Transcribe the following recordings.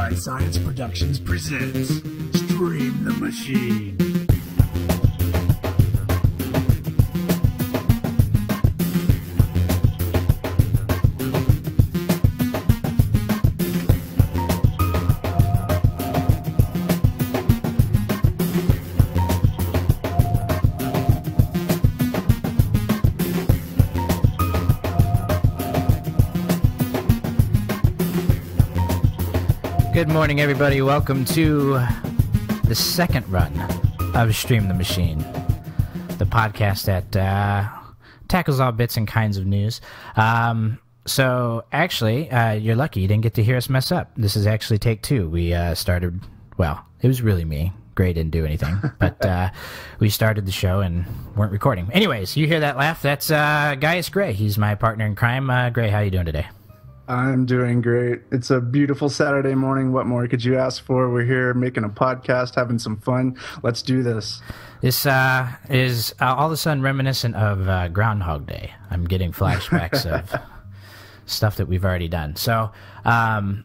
Fly Science Productions presents Stream the Machine. Good morning, everybody. Welcome to the second run of Stream the Machine, the podcast that tackles all bits and kinds of news. So, actually, you're lucky you didn't get to hear us mess up. This is actually take two. We started, well, it was really me. Gray didn't do anything, but we started the show and weren't recording. Anyways, you hear that laugh? That's Gaius Gray. He's my partner in crime. Gray, how you doing today? I'm doing great. It's a beautiful Saturday morning. What more could you ask for? We're here making a podcast, having some fun. Let's do this. This is all of a sudden reminiscent of Groundhog Day. I'm getting flashbacks of stuff that we've already done. So, so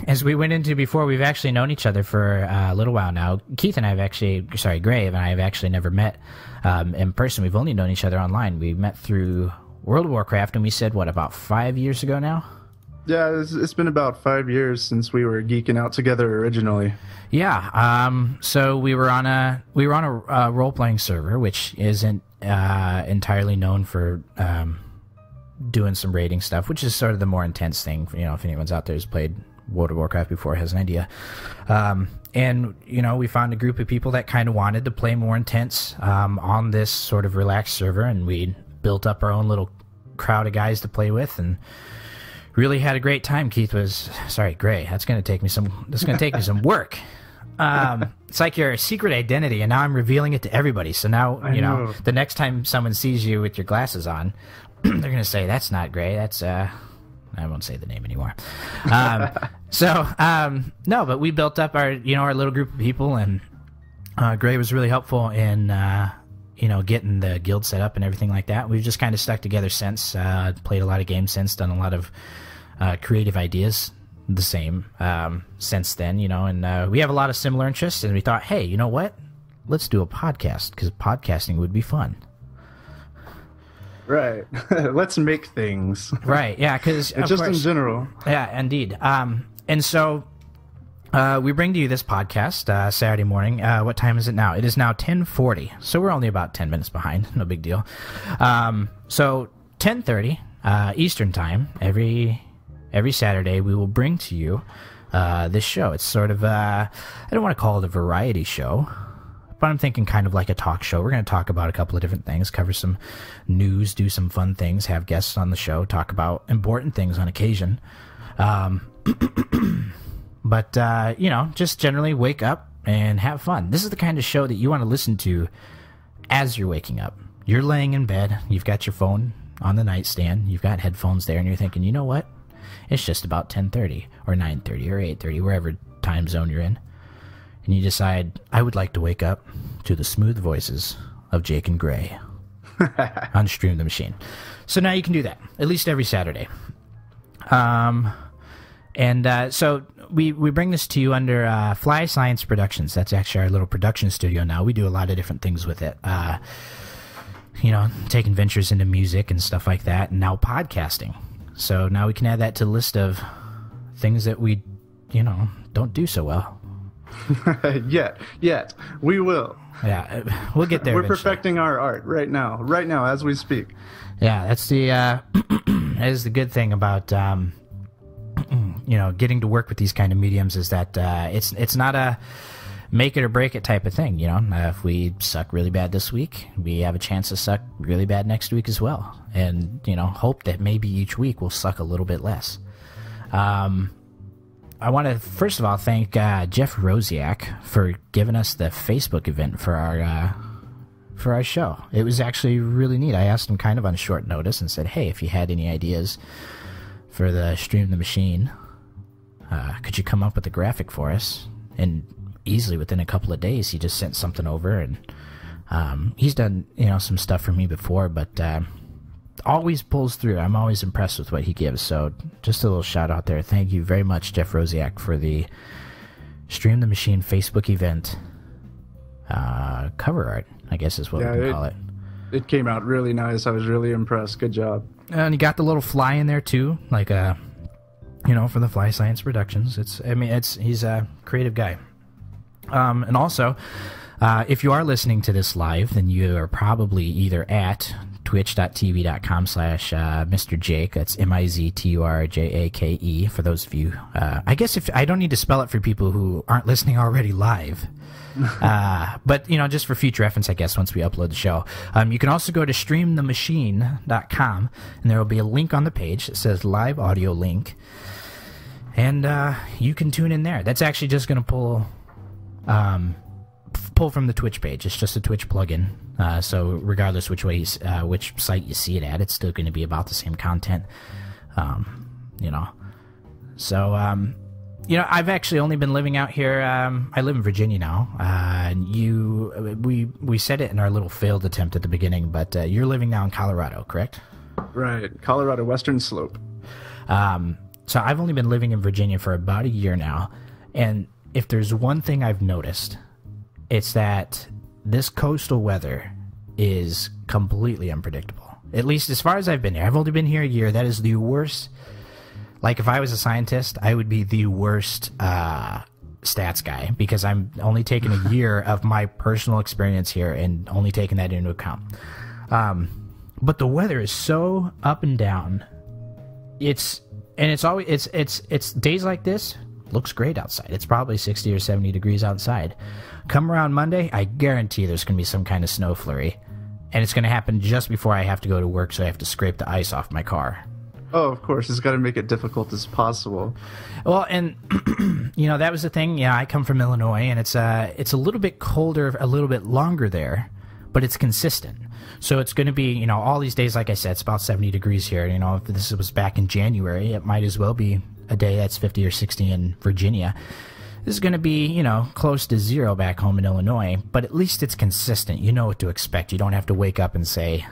as we went into before, we've actually known each other for a little while now. Keith and I have actually, Gray and I have actually never met in person. We've only known each other online. We met through World of Warcraft, and we said, what, about 5 years ago now? Yeah, it's been about 5 years since we were geeking out together originally. Yeah, so we were on a role-playing server, which isn't entirely known for doing some raiding stuff, which is sort of the more intense thing. You know, if anyone's out there who's played World of Warcraft before has an idea. And, you know, we found a group of people that kind of wanted to play more intense on this sort of relaxed server, and we built up our own little crowd of guys to play with and really had a great time. Gray, that's going to take me some work. It's like your secret identity, and now I'm revealing it to everybody. So now, you know, the next time someone sees you with your glasses on, they're going to say, that's not Gray. That's, I won't say the name anymore. No, but we built up our little group of people, and Gray was really helpful in, getting the guild set up and everything like that. We've just kind of stuck together since, played a lot of games since, done a lot of creative ideas the same since then, and we have a lot of similar interests, and we thought, hey, you know what? Let's do a podcast, because podcasting would be fun. Right. Let's make things. Right, yeah, because just in general. Yeah, indeed. And so we bring to you this podcast Saturday morning. What time is it now? It is now 10:40, so we're only about 10 minutes behind. No big deal. So 10:30 Eastern time every Saturday, we will bring to you this show. It's sort of I don't want to call it a variety show, but I'm thinking kind of like a talk show. We're going to talk about a couple of different things, cover some news, do some fun things, have guests on the show, talk about important things on occasion. But, just generally wake up and have fun. This is the kind of show that you want to listen to as you're waking up. You're laying in bed, you've got your phone on the nightstand, you've got headphones there, and you're thinking, you know what? It's just about 10:30 or 9:30 or 8:30, wherever time zone you're in. And you decide, I would like to wake up to the smooth voices of Jake and Gray on Stream the Machine. So now you can do that, at least every Saturday. So we bring this to you under Fly Science Productions. That's actually our little production studio now. We do a lot of different things with it. Taking ventures into music and stuff like that, and now podcasting. So now we can add that to the list of things that we, don't do so well. Yet. We will. Yeah, we'll get there. We're eventually. Perfecting our art right now as we speak. Yeah, that's that is the good thing about getting to work with these kind of mediums, is that it's not a make it or break it type of thing. If we suck really bad this week, we have a chance to suck really bad next week as well, and hope that maybe each week we'll suck a little bit less. I want to first of all thank Jeff Rosiak for giving us the Facebook event for our show. It was actually really neat. I asked him kind of on short notice and said, hey, if you had any ideas for the Stream the Machine, could you come up with a graphic for us? And easily within a couple of days, he just sent something over, and he's done some stuff for me before, but always pulls through. I'm always impressed with what he gives. So just a little shout out there. Thank you very much, Jeff Rosiak, for the Stream the Machine Facebook event cover art, I guess is what we can call it. It came out really nice. I was really impressed. Good job. And he got the little fly in there too, like for the Fly Science Productions. He's a creative guy. And also, if you are listening to this live, then you are probably either at twitch.tv.com/Mr. Jake. That's MIZTURJAKE for those of you. I guess if I don't need to spell it for people who aren't listening already live. But, just for future reference, I guess, once we upload the show. You can also go to streamthemachine.com, and there will be a link on the page that says live audio link. And you can tune in there. That's actually just going to pull from the Twitch page. It's just a Twitch plugin. So regardless which site you see it at, it's still going to be about the same content. So, I've actually only been living out here. I live in Virginia now. We said it in our little failed attempt at the beginning, but you're living now in Colorado, correct? Right, Colorado Western Slope. So I've only been living in Virginia for about a year now, and if there's one thing I've noticed, it's that this coastal weather is completely unpredictable. At least as far as I've been here. I've only been here a year. That is the worst. Like, if I was a scientist, I would be the worst stats guy, because I'm only taking a year of my personal experience here and only taking that into account. But the weather is so up and down. It's days like this, looks great outside. It's probably 60 or 70 degrees outside. Come around Monday, I guarantee there's going to be some kind of snow flurry. And it's going to happen just before I have to go to work, so I have to scrape the ice off my car. Oh, of course. It's got to make it difficult as possible. Well, and, that was the thing. Yeah, I come from Illinois, and it's a little bit colder, a little bit longer there, but it's consistent. So it's going to be, all these days, like I said, it's about 70 degrees here. If this was back in January, it might as well be a day that's 50 or 60 in Virginia. This is going to be, close to zero back home in Illinois, but at least it's consistent. You know what to expect. You don't have to wake up and say,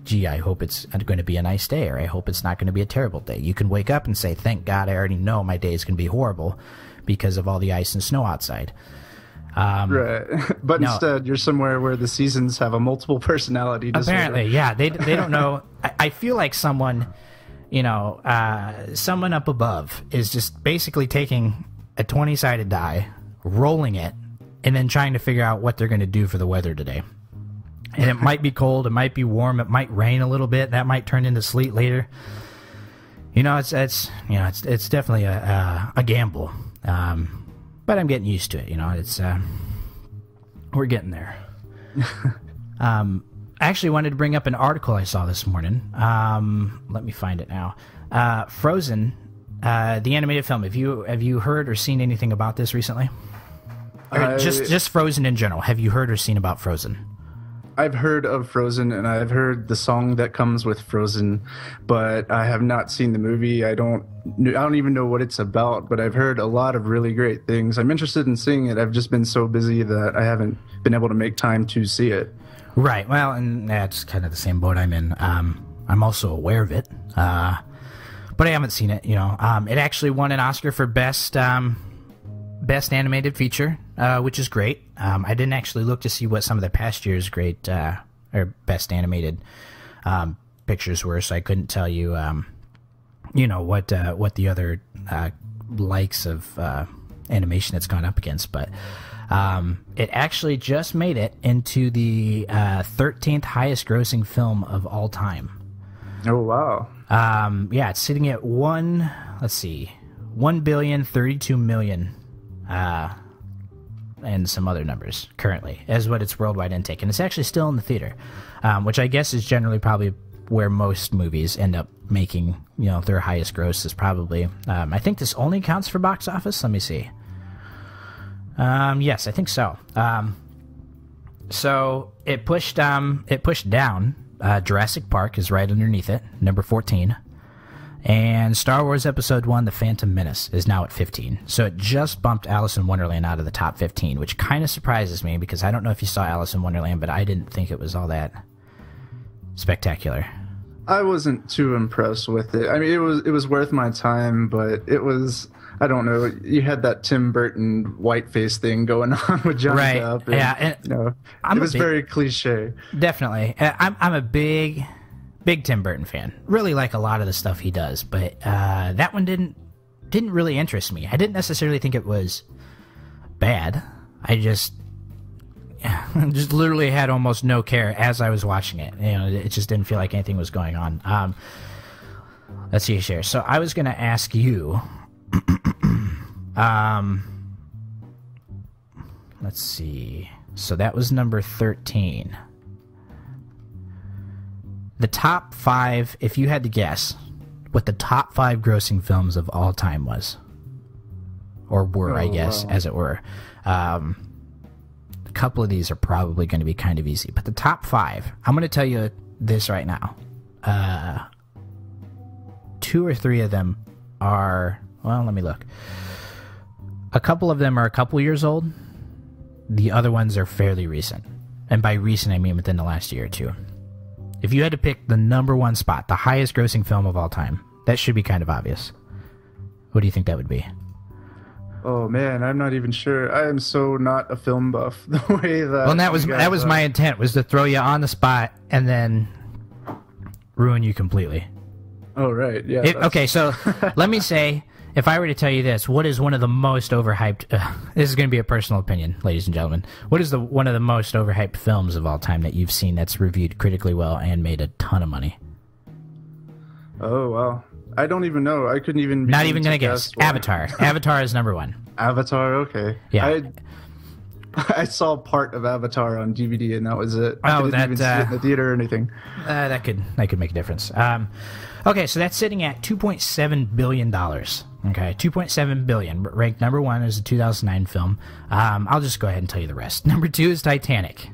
gee, I hope it's going to be a nice day, or I hope it's not going to be a terrible day. You can wake up and say, thank God, I already know my day is going to be horrible because of all the ice and snow outside. Right. But instead, you're somewhere where the seasons have a multiple personality disorder. Apparently, yeah. They don't know. I feel like someone up above is just basically taking a 20-sided die, rolling it, and then trying to figure out what they're going to do for the weather today. And it might be cold, it might be warm, it might rain a little bit, that might turn into sleet later. It's definitely a gamble. But I'm getting used to it. We're getting there. I actually wanted to bring up an article I saw this morning. Let me find it now. Frozen, the animated film. Have you heard or seen anything about this recently? Or just Frozen in general. Have you heard or seen about Frozen? I've heard of Frozen, and I've heard the song that comes with Frozen, but I have not seen the movie. I don't even know what it's about, but I've heard a lot of really great things. I'm interested in seeing it. I've just been so busy that I haven't been able to make time to see it. Right. Well, and that's kind of the same boat I'm in. I'm also aware of it, but I haven't seen it. It actually won an Oscar for best animated feature, which is great. I didn't actually look to see what some of the past year's great or best animated pictures were, so I couldn't tell you, what the other likes of animation it's gone up against. But it actually just made it into the 13th highest grossing film of all time. Oh wow! Yeah, it's sitting at 1,032,000,000. And some other numbers currently as what its worldwide intake, and it's actually still in the theater, which I guess is generally probably where most movies end up making their highest gross is probably. I think this only counts for box office. Let me see. Yes, I think so. So it pushed down. Jurassic Park is right underneath it, number 14. And Star Wars Episode 1, The Phantom Menace, is now at 15. So it just bumped Alice in Wonderland out of the top 15, which kind of surprises me because I don't know if you saw Alice in Wonderland, but I didn't think it was all that spectacular. I wasn't too impressed with it. I mean, it was worth my time, but it was, I don't know. You had that Tim Burton whiteface thing going on with Johnny Right. Depp. And, Yeah, and you know, I'm it a was big- very cliche. Definitely. I'm a big Tim Burton fan. Really like a lot of the stuff he does, but that one didn't really interest me. I didn't necessarily think it was bad. I just literally had almost no care as I was watching it. You know, it just didn't feel like anything was going on. Let's see here. So I was going to ask you. Let's see. So that was number 13. The top 5, if you had to guess what the top 5 grossing films of all time was. Or were, I guess, wow. as it were. A couple of these are probably going to be kind of easy. But the top 5, I'm going to tell you this right now. 2 or 3 of them are... Well, let me look. A couple of them are a couple years old. The other ones are fairly recent. And by recent, I mean within the last year or two. If you had to pick the number 1 spot, the highest grossing film of all time, that should be kind of obvious. What do you think that would be? Oh man, I'm not even sure. I am so not a film buff the way that. Well, that was my intent, was to throw you on the spot and then ruin you completely. Oh right, yeah. Okay, so let me say, if I were to tell you this, what is one of the most overhyped... this is going to be a personal opinion, ladies and gentlemen. What is one of the most overhyped films of all time that you've seen that's reviewed critically well and made a ton of money? Oh wow, I don't even know. I couldn't even. Not even going to guess. one. Avatar. Avatar is number 1. Avatar. Okay. Yeah. I saw part of Avatar on DVD and that was it. Oh, I didn't that, even see it in the theater or anything. That could make a difference. Okay, so that's sitting at $2.7 billion. Okay, $2.7 billion. Ranked number 1 is a 2009 film. I'll just go ahead and tell you the rest. Number 2 is Titanic.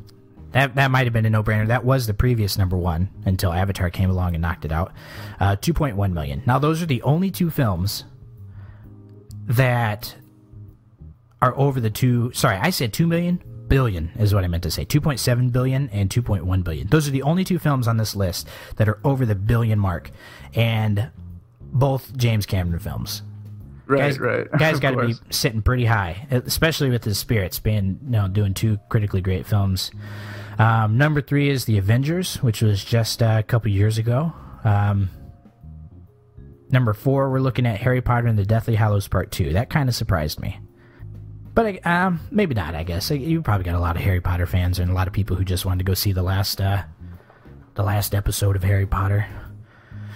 That might have been a no-brainer. That was the previous number 1 until Avatar came along and knocked it out. 2.1 million. Now, those are the only 2 films that are over the 2... Sorry, I said 2 million? Billion is what I meant to say. 2.7 billion and 2.1 billion. Those are the only 2 films on this list that are over the billion mark. And both James Cameron films. Right. Guy's Of got to be course. sitting pretty high, especially with his Spirits being, doing 2 critically great films. Number 3 is The Avengers, which was just a couple years ago. Number 4, we're looking at Harry Potter and the Deathly Hallows Part 2. That kind of surprised me. But maybe not, I guess. You probably got a lot of Harry Potter fans and a lot of people who just wanted to go see the last episode of Harry Potter.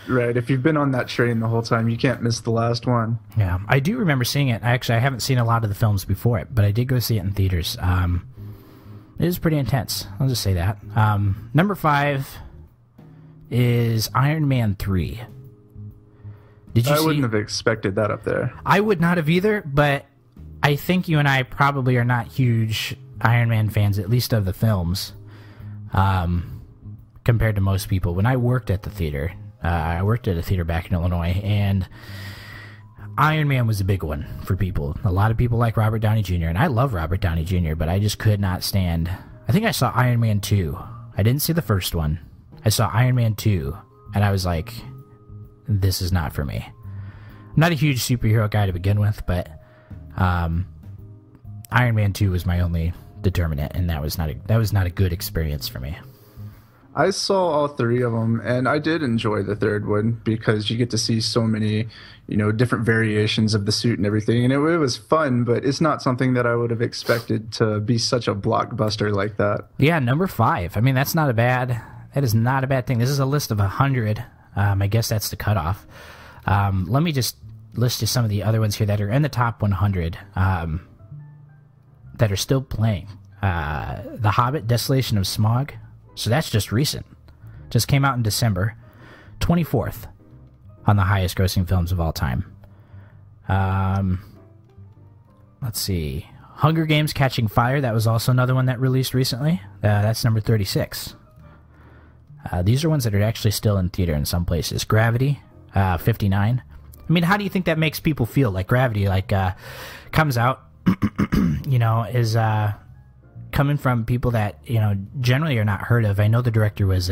Right. If you've been on that train the whole time, you can't miss the last one. Yeah, I do remember seeing it. Actually, I haven't seen a lot of the films before it, but I did go see it in theaters. It is pretty intense. I'll just say that. Number 5 is Iron Man 3. I wouldn't have expected that up there. I would not have either, but I think you and I probably are not huge Iron Man fans, at least of the films, compared to most people. When I worked at the theater, I worked at a theater back in Illinois, and Iron Man was a big one for people. A lot of people like Robert Downey Jr., and I love Robert Downey Jr., but I just could not stand... I think I saw Iron Man 2. I didn't see the first one. I saw Iron Man 2, and I was like, this is not for me. I'm not a huge superhero guy to begin with, but Iron Man 2 was my only determinant, and that was not a good experience for me. I saw all 3 of them, and I did enjoy the third one because you get to see so many, different variations of the suit and everything, and it was fun, but it's not something that I would have expected to be such a blockbuster like that. Yeah, number 5. I mean, that is not a bad thing. This is a list of 100. I guess that's the cutoff. Let me just list you some of the other ones here that are in the top 100 that are still playing. The Hobbit, Desolation of Smaug. So that's just recent. Just came out in December. 24th on the highest grossing films of all time. Let's see. Hunger Games Catching Fire. That was also another one that released recently. That's number 36. These are ones that are actually still in theater in some places. Gravity, 59. I mean, how do you think that makes people feel? Like Gravity, comes out, is coming from people that, generally are not heard of. I know the director was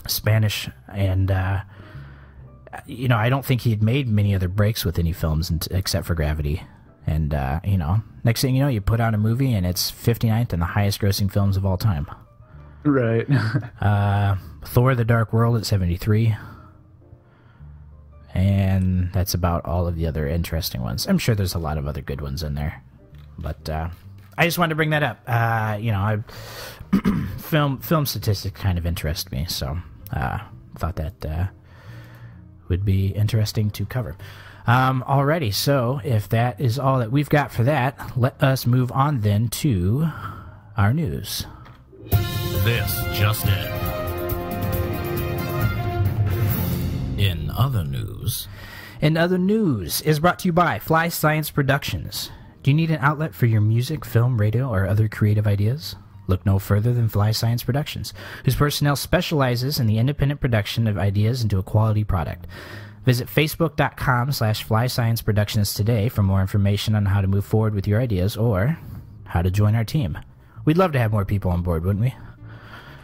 Spanish, and I don't think he'd made many other breaks with any films except for Gravity. And next thing you know, you put out a movie and it's 59th in the highest grossing films of all time. Right. Thor: The Dark World at 73. And that's about all of the other interesting ones. I'm sure there's a lot of other good ones in there, but I just wanted to bring that up. Film statistics kind of interest me, so thought that would be interesting to cover. Alrighty, so if that is all that we've got for that, let us move on then to our news. This just in. In other news. In other news is brought to you by Fly Science Productions. Do you need an outlet for your music, film, radio, or other creative ideas? Look no further than Fly Science Productions, whose personnel specializes in the independent production of ideas into a quality product. Visit facebook.com/FlyScienceProductions today for more information on how to move forward with your ideas or how to join our team. We'd love to have more people on board, wouldn't we?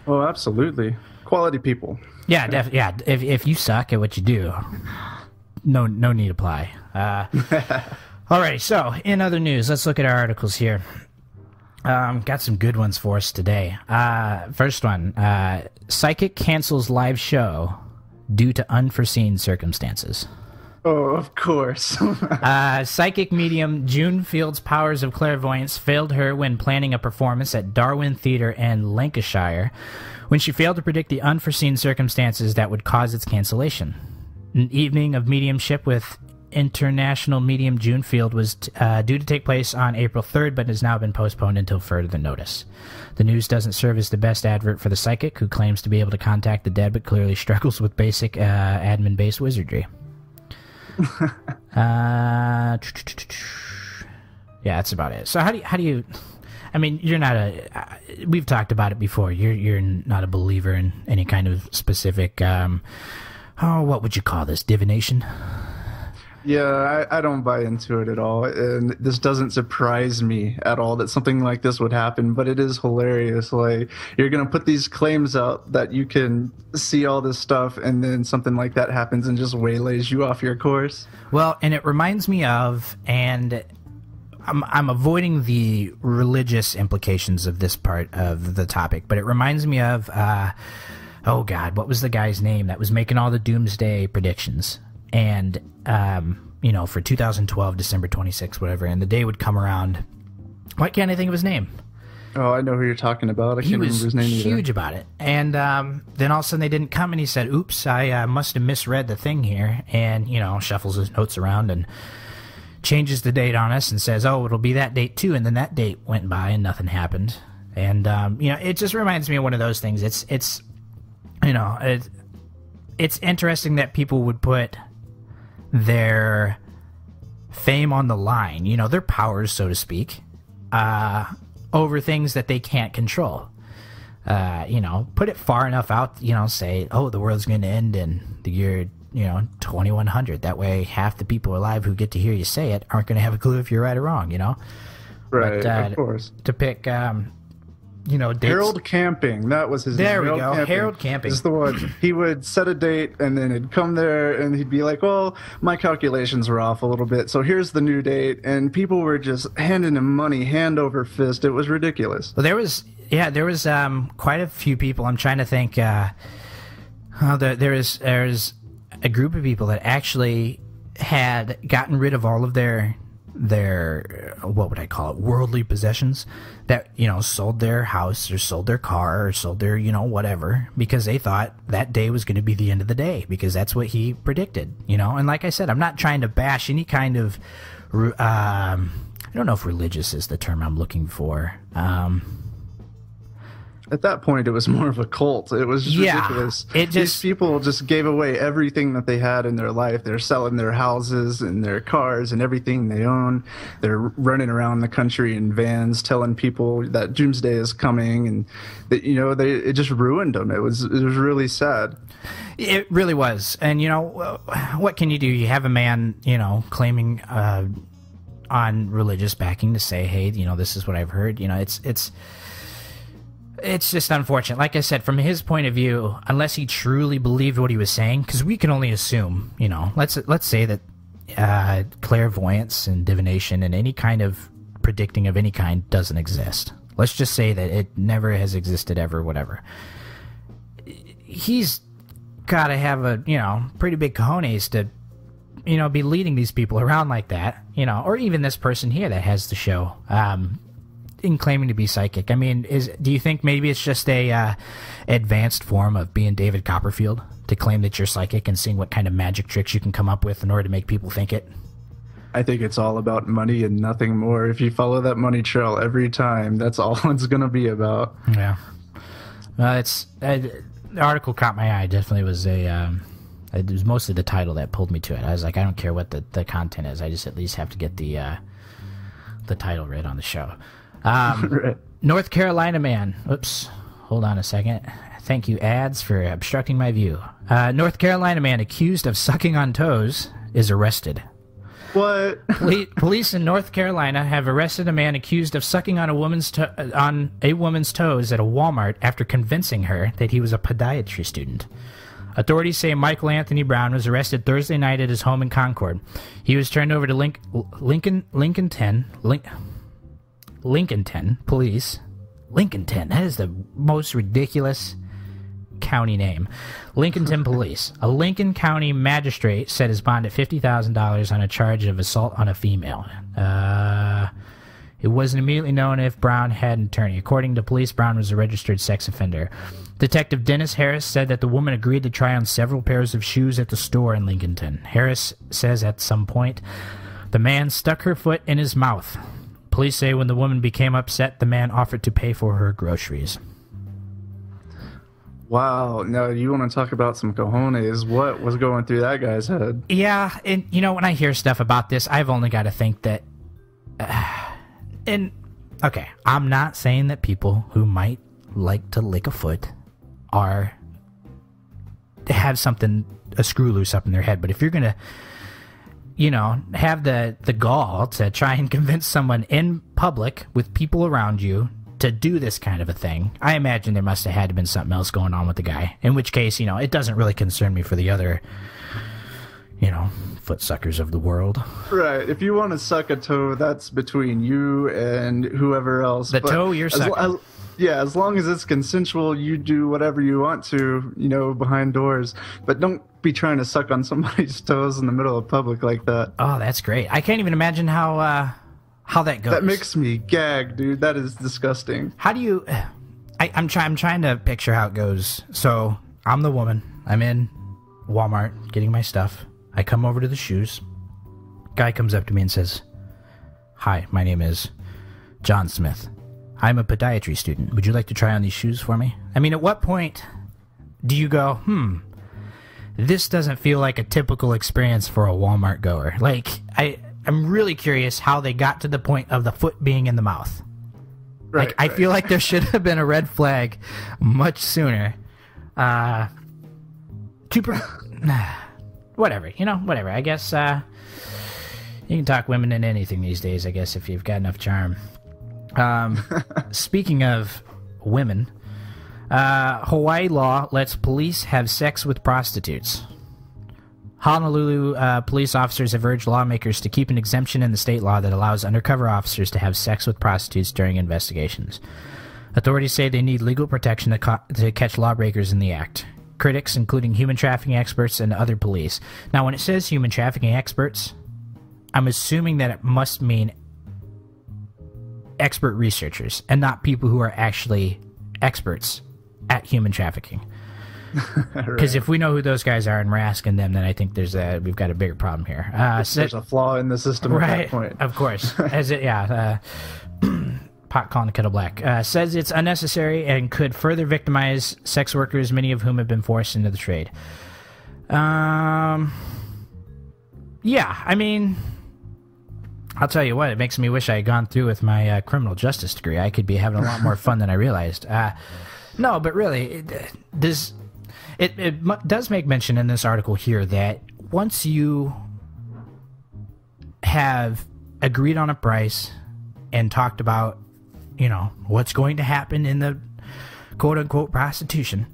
Oh, absolutely. Quality people. Yeah, if you suck at what you do, no need to apply. Alrighty, so in other news, let's look at our articles here. Got some good ones for us today. First one, psychic cancels live show due to unforeseen circumstances. Oh, of course. Psychic medium June Field's powers of clairvoyance failed her when planning a performance at Darwin Theatre in Lancashire, when she failed to predict the unforeseen circumstances that would cause its cancellation. An evening of mediumship with international medium June Field was due to take place on April 3rd, but has now been postponed until further notice. The news doesn't serve as the best advert for the psychic, who claims to be able to contact the dead but clearly struggles with basic admin-based wizardry. Yeah, that's about it. So how do you I mean, you're not we've talked about it before. You're not a believer in any kind of specific what would you call this, divination? Yeah, I don't buy into it at all, and this doesn't surprise me at all that something like this would happen, but it is hilarious. Like, you're going to put these claims out that you can see all this stuff, and then something like that happens and just waylays you off your course. Well, and it reminds me of, and I'm avoiding the religious implications of this part of the topic, but it reminds me of, oh God, what was the guy's name that was making all the doomsday predictions? And, for 2012, December 26th, whatever, and the day would come around. Why can't I think of his name? Oh, I know who you're talking about. I can't remember his name either. He was huge about it. And then all of a sudden they didn't come, and he said, oops, I must have misread the thing here. And, shuffles his notes around and changes the date on us and says, oh, it'll be that date too. And then that date went by and nothing happened. And, it just reminds me of one of those things. It's interesting that people would put their fame on the line, their powers, so to speak, over things that they can't control. Put it far enough out, say, oh, the world's going to end in the year, 2100. That way half the people alive who get to hear you say it aren't going to have a clue if you're right or wrong, Right, of course. To pick, dates. Harold Camping, that was his name. There we go. Harold Camping is the one. He would set a date, and then he'd come there, and he'd be like, well, my calculations were off a little bit, so here's the new date. And people were just handing him money, hand over fist. It was ridiculous. Well, there was quite a few people. I'm trying to think. There's a group of people that actually had gotten rid of all of their what would I call it, worldly possessions, that sold their house or sold their car or sold their whatever, because they thought that day was going to be the end of the day, because that's what he predicted. And like I said, I'm not trying to bash any kind of I don't know if religious is the term I'm looking for. At that point, it was more of a cult. It was just ridiculous. These people just gave away everything that they had in their life. They're selling their houses and their cars and everything they own. They're running around the country in vans telling people that doomsday is coming, and that, it just ruined them. It was really sad. It really was. And what can you do? You have a man claiming on religious backing to say, hey, this is what I've heard. It's just unfortunate. Like I said, from his point of view, unless he truly believed what he was saying, because we can only assume, you know, let's say that clairvoyance and divination and any kind of predicting of any kind doesn't exist. Let's just say that it never has existed ever, whatever. He's got to have a, you know, pretty big cojones to, you know, be leading these people around like that, you know, or even this person here that has the show, in claiming to be psychic. I mean, do you think maybe it's just a advanced form of being David Copperfield to claim that you're psychic and seeing what kind of magic tricks you can come up with in order to make people think it? I think it's all about money and nothing more. If you follow that money trail every time, that's all it's going to be about. Yeah. The article caught my eye. Definitely was it was mostly the title that pulled me to it. I was like, I don't care what the content is. I just at least have to get the title read on the show. Right. North Carolina man. Oops. Hold on a second. Thank you, ads, for obstructing my view. North Carolina man accused of sucking on toes is arrested. What? Police in North Carolina have arrested a man accused of sucking on a woman's toes at a Walmart after convincing her that he was a podiatry student. Authorities say Michael Anthony Brown was arrested Thursday night at his home in Concord. He was turned over to Lincoln police. Lincolnton, that is the most ridiculous county name. Lincolnton Police. A Lincoln County magistrate set his bond at $50,000 on a charge of assault on a female. It wasn't immediately known if Brown had an attorney. According to police, Brown was a registered sex offender. Detective Dennis Harris said that the woman agreed to try on several pairs of shoes at the store in Lincolnton. Harris says at some point, the man stuck her foot in his mouth. Police say when the woman became upset, the man offered to pay for her groceries. Wow. Now, you want to talk about some cojones. What was going through that guy's head? Yeah, and you know, when I hear stuff about this, I've only got to think that... okay, I'm not saying that people who might like to lick a foot have something, a screw loose up in their head, but if you're going to, you know, have the gall to try and convince someone in public with people around you to do this kind of a thing, I imagine there must have had to been something else going on with the guy. In which case, you know, it doesn't really concern me for the other, you know, foot suckers of the world. Right. If you want to suck a toe, that's between you and whoever else. The toe you're sucking. Yeah, as long as it's consensual, you do whatever you want to, you know, behind doors. But don't be trying to suck on somebody's toes in the middle of public like that. Oh, that's great. I can't even imagine how that goes. That makes me gag, dude. That is disgusting. How do you... I'm trying to picture how it goes. So, I'm the woman. I'm in Walmart getting my stuff. I come over to the shoes. Guy comes up to me and says, "Hi, my name is John Smith. I'm a podiatry student. Would you like to try on these shoes for me?" I mean, at what point do you go, this doesn't feel like a typical experience for a Walmart goer? Like, I'm really curious how they got to the point of the foot being in the mouth. Right, like, I feel like there should have been a red flag much sooner. Whatever, you know, whatever. I guess you can talk women into anything these days, I guess, if you've got enough charm. Speaking of women, Hawaii law lets police have sex with prostitutes. Honolulu police officers have urged lawmakers to keep an exemption in the state law that allows undercover officers to have sex with prostitutes during investigations. Authorities say they need legal protection to catch lawbreakers in the act. Critics, including human trafficking experts and other police. Now, when it says human trafficking experts, I'm assuming that it must mean expert researchers and not people who are actually experts at human trafficking. Because if we know who those guys are and we're asking them, then I think we've got a bigger problem here. There's a flaw in the system at that point. Of course. Pot calling the kettle black. Says it's unnecessary and could further victimize sex workers, many of whom have been forced into the trade. Yeah, I mean, I'll tell you what, it makes me wish I had gone through with my criminal justice degree. I could be having a lot more fun than I realized. No, but really, it does make mention in this article here that once you have agreed on a price and talked about, you know, what's going to happen in the quote unquote prostitution,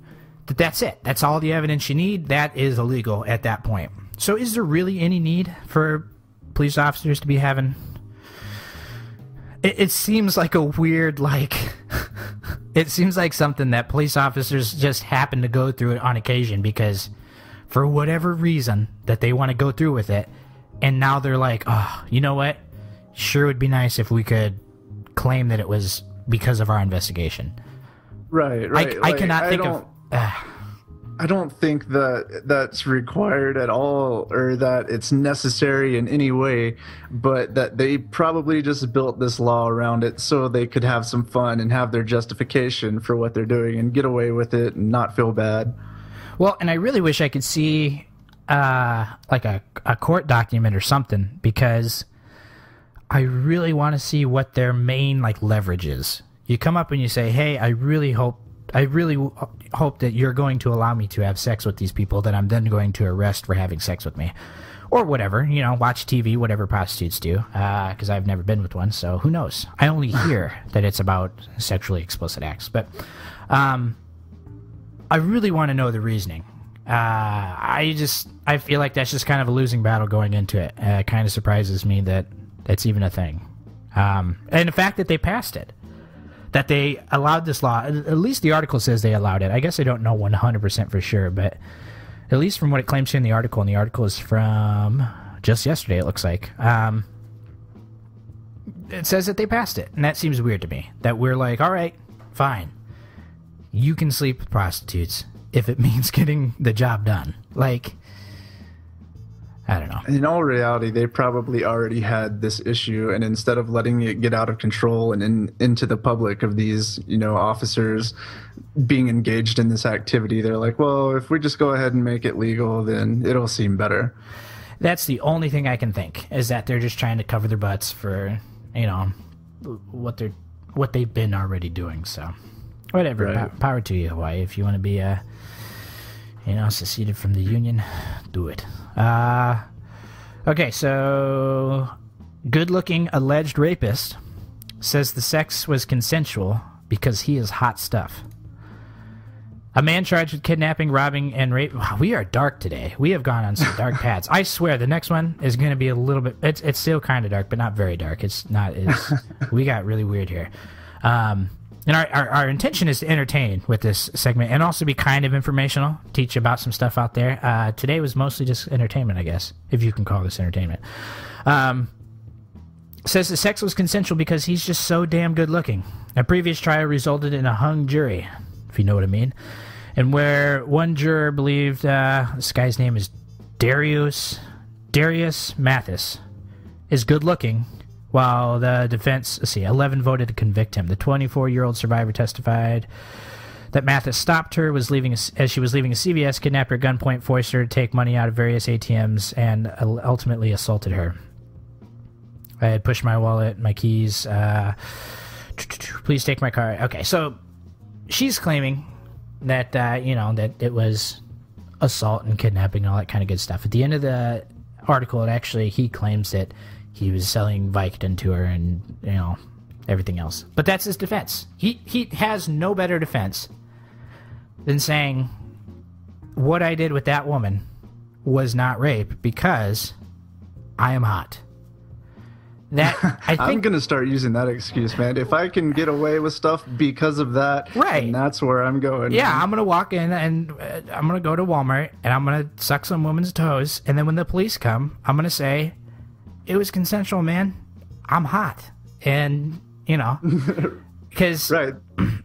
that's it. That's all the evidence you need. That is illegal at that point. So is there really any need for police officers to be having... It seems like a weird, like... It seems like something that police officers just happen to go through it on occasion because for whatever reason that they want to go through with it, and now they're like, oh, you know what? Sure would be nice if we could claim that it was because of our investigation. Right. I cannot think of... I don't think that that's required at all, or that it's necessary in any way, but that they probably just built this law around it so they could have some fun and have their justification for what they're doing and get away with it and not feel bad. Well, and I really wish I could see like a court document or something, because I really want to see what their main like leverage is. You come up and you say, hey, I really hope that you're going to allow me to have sex with these people that I'm then going to arrest for having sex with me. Or whatever, you know, watch TV, whatever prostitutes do, because I've never been with one, so who knows? I only hear that it's about sexually explicit acts, but I really want to know the reasoning. I feel like that's just kind of a losing battle going into it. It kind of surprises me that that's even a thing. And the fact that they passed it. That they allowed this law. At least the article says they allowed it. I guess I don't know 100% for sure, but at least from what it claims here in the article, and the article is from just yesterday, it looks like, it says that they passed it. And that seems weird to me. That we're like, all right, fine. You can sleep with prostitutes if it means getting the job done. Like... I don't know. In all reality, they probably already had this issue, and instead of letting it get out of control and into the public of these, you know, officers being engaged in this activity, they're like, well, if we just go ahead and make it legal, then it'll seem better. That's the only thing I can think, is that they're just trying to cover their butts for, you know, what they've been already doing. So, whatever. Right. Power to you, Hawaii. If you want to be, you know, seceded from the union, do it. Okay, so good-looking alleged rapist says the sex was consensual because he is hot stuff. A man charged with kidnapping, robbing, and rape. Wow, we are dark today. We have gone on some dark paths. I swear, the next one is going to be a little bit... It's still kind of dark, but not very dark. It's not... we got really weird here. And our intention is to entertain with this segment and also be kind of informational, teach about some stuff out there. Today was mostly just entertainment, I guess, if you can call this entertainment. Says the sex was consensual because he's just so damn good looking. A previous trial resulted in a hung jury, if you know what I mean, and where one juror believed this guy's name is Darius Mathis is good looking, while the defense, 11 voted to convict him. The 24-year-old survivor testified that Mathis stopped her, as she was leaving a CVS, kidnapped her at gunpoint, forced her to take money out of various ATMs, and ultimately assaulted her. I had pushed my wallet, my keys. Please take my car. Okay, so she's claiming that, that it was assault and kidnapping and all that kind of good stuff. At the end of the article, he claims that he was selling Vicodin to her and, everything else. But that's his defense. He has no better defense than saying, what I did with that woman was not rape because I am hot. That I think, I'm going to start using that excuse, man. If I can get away with stuff because of that, right, then that's where I'm going. Yeah, man. I'm going to walk in and I'm going to go to Walmart and I'm going to suck some woman's toes. And then when the police come, I'm going to say, it was consensual, man. I'm hot. And, because right.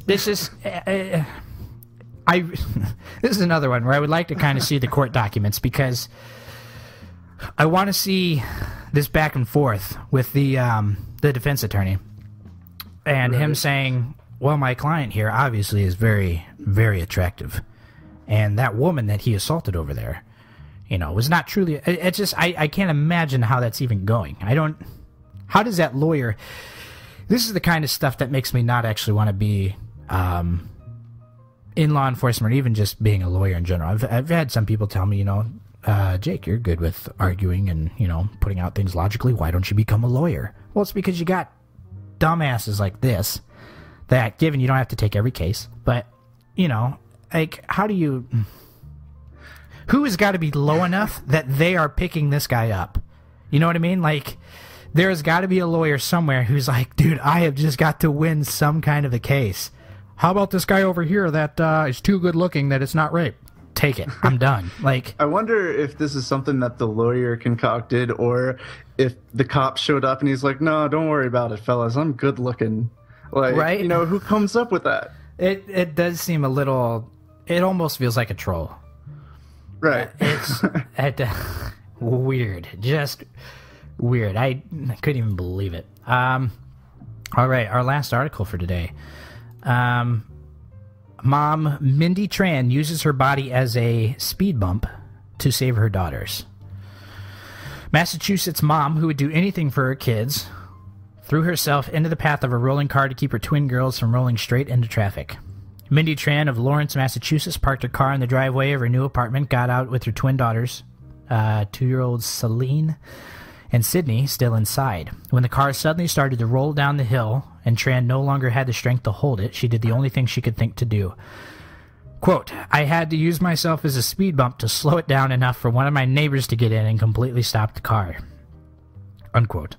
This is... this is another one where I would like to kind of see the court documents, because I want to see this back and forth with the defense attorney and him saying, well, my client here obviously is very, very attractive, and that woman that he assaulted over there, was not truly... It's just, I can't imagine how that's even going. How does that lawyer... This is the kind of stuff that makes me not actually want to be in law enforcement, or even just being a lawyer in general. I've had some people tell me, Jake, you're good with arguing and, putting out things logically. Why don't you become a lawyer? Well, it's because you got dumbasses like this that, given you don't have to take every case, but you know, like, how do you... Who has got to be low enough that they are picking this guy up? You know what I mean? Like, there has got to be a lawyer somewhere who's like, dude, I have just got to win some kind of a case. How about this guy over here that is too good looking that it's not rape? Take it. I'm done. Like, I wonder if this is something that the lawyer concocted, or if the cop showed up and he's like, no, don't worry about it, fellas. I'm good looking. Like, right? You know, who comes up with that? It does seem a little... It almost feels like a troll. Right. Weird. Just weird. I couldn't even believe it. All right, our last article for today. Mom Mindy Tran uses her body as a speed bump to save her daughters. Massachusetts mom, who would do anything for her kids, threw herself into the path of a rolling car to keep her twin girls from rolling straight into traffic. Mindy Tran of Lawrence, Massachusetts, parked her car in the driveway of her new apartment, got out with her twin daughters, 2-year-old Celine and Sydney, still inside. When the car suddenly started to roll down the hill and Tran no longer had the strength to hold it, she did the only thing she could think to do. Quote, I had to use myself as a speed bump to slow it down enough for one of my neighbors to get in and completely stop the car. Unquote.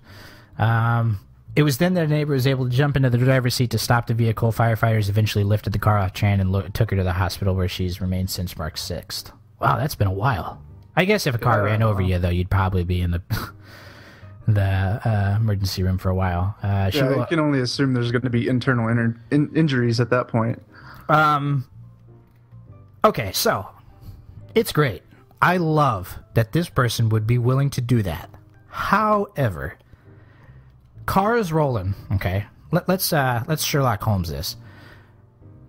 It was then that a neighbor was able to jump into the driver's seat to stop the vehicle. Firefighters eventually lifted the car off Tran and took her to the hospital, where she's remained since March 6th. Wow, that's been a while. I guess if a car ran over you, though, you'd probably be in the emergency room for a while. I can only assume there's going to be internal injuries at that point. Okay, so it's great. I love that this person would be willing to do that. However, car is rolling. Okay, let's Sherlock Holmes this.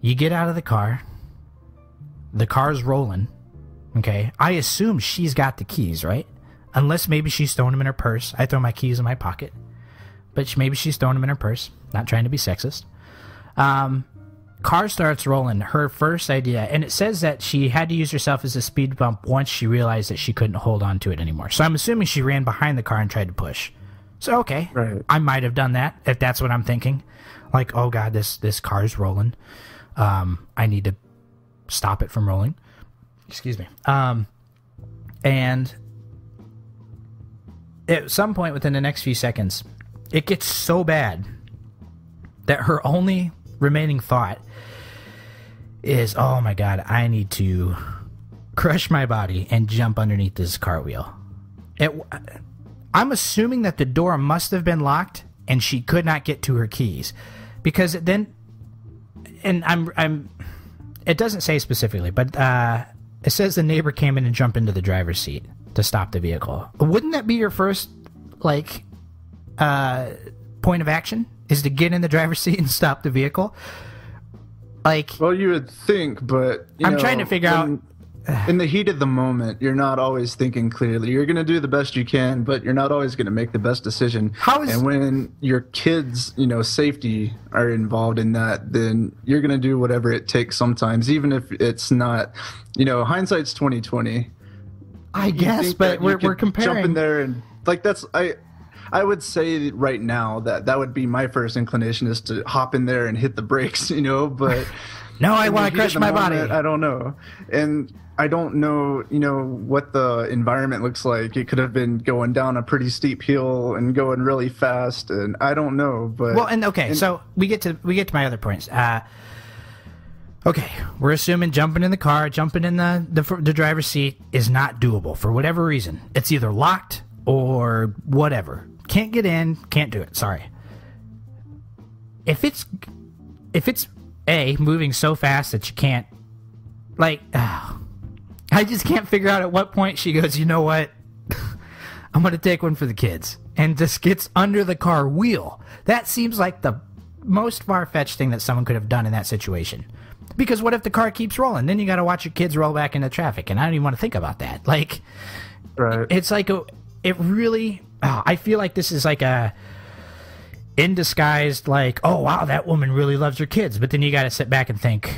You get out of the car's rolling. Okay, I assume she's got the keys, right? Unless maybe she's throwing them in her purse. I throw my keys in my pocket, but maybe she's throwing them in her purse. Not trying to be sexist. Car starts rolling. Her first idea, and it says that she had to use herself as a speed bump once she realized that she couldn't hold on to it anymore. So I'm assuming she ran behind the car and tried to push. So okay, right. I might have done that if that's what I'm thinking. Like, oh god, this car's rolling. I need to stop it from rolling. Excuse me. And at some point within the next few seconds, it gets so bad that her only remaining thought is, oh my god, I need to crush my body and jump underneath this cartwheel. I'm assuming that the door must have been locked and she could not get to her keys, because then, and it doesn't say specifically, but it says the neighbor came in and jumped into the driver's seat to stop the vehicle. Wouldn't that be your first, like, point of action? Is to get in the driver's seat and stop the vehicle? Like, well, you would think, but I'm trying to figure out. In the heat of the moment, you're not always thinking clearly. You're going to do the best you can, but you're not always going to make the best decision. And when your kids, safety are involved in that, then you're going to do whatever it takes sometimes, even if it's not, hindsight's 20/20. I guess, but we're comparing. Jump in there and I would say right now that would be my first inclination, is to hop in there and hit the brakes, but no, I want to crush my body. I don't know. And I don't know, what the environment looks like. It could have been going down a pretty steep hill and going really fast, and I don't know. But so we get to my other points. Okay, we're assuming jumping in the car, jumping in the driver's seat is not doable for whatever reason. It's either locked or whatever. Can't get in, can't do it. Sorry. If it's moving so fast that you can't, I just can't figure out at what point she goes, you know what? I'm going to take one for the kids, and just gets under the car wheel. That seems like the most far-fetched thing that someone could have done in that situation. Because what if the car keeps rolling? Then you got to watch your kids roll back into traffic, and I don't even want to think about that. Right. It's like it really. I feel like this is like a in disguised, like, oh wow, that woman really loves her kids, but then you got to sit back and think,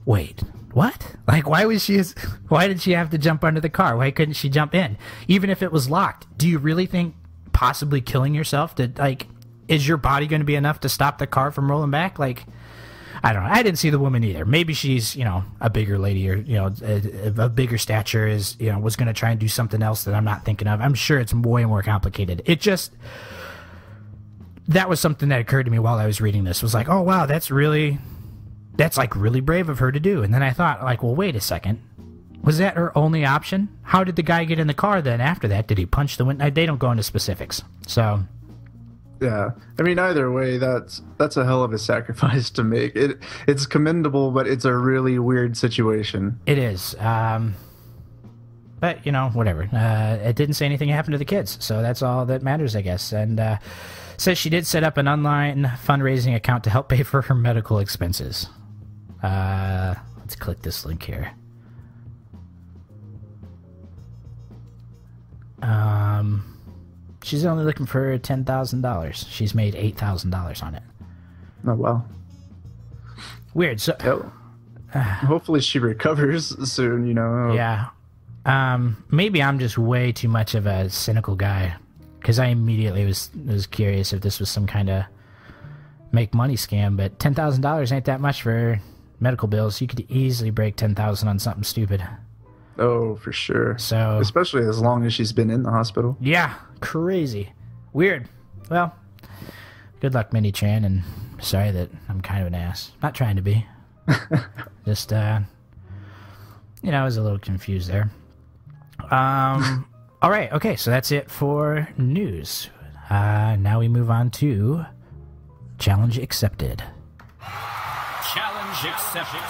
wait, what? Like, why did she have to jump under the car? Why couldn't she jump in, even if it was locked? Do you really think possibly killing yourself is your body going to be enough to stop the car from rolling back? Like, I don't know. I didn't see the woman either. Maybe she's, a bigger lady or, a bigger stature is, was going to try and do something else that I'm not thinking of. I'm sure it's way more complicated. That was something that occurred to me while I was reading this. Was like, oh, wow, that's like really brave of her to do. And then I thought, like, well, wait a second. Was that her only option? How did the guy get in the car then after that? Did he punch the window? They don't go into specifics. So... yeah, I mean, either way, that's a hell of a sacrifice to make. It's commendable, but it's a really weird situation. It is. But, whatever. It didn't say anything happened to the kids, so that's all that matters, I guess. And says she did set up an online fundraising account to help pay for her medical expenses. Let's click this link here. She's only looking for $10,000. She's made $8,000 on it. Oh, wow. Weird. So, hopefully she recovers soon, Yeah. Maybe I'm just way too much of a cynical guy, because I immediately was curious if this was some kind of make money scam. But $10,000 ain't that much for medical bills. You could easily break $10,000 on something stupid. Oh, for sure. So, especially as long as she's been in the hospital. Yeah, crazy. Weird. Well, good luck, Minnie Chan, and sorry that I'm kind of an ass. Not trying to be. Just, I was a little confused there. All right, okay, so that's it for news. Now we move on to Challenge Accepted. Challenge accepted.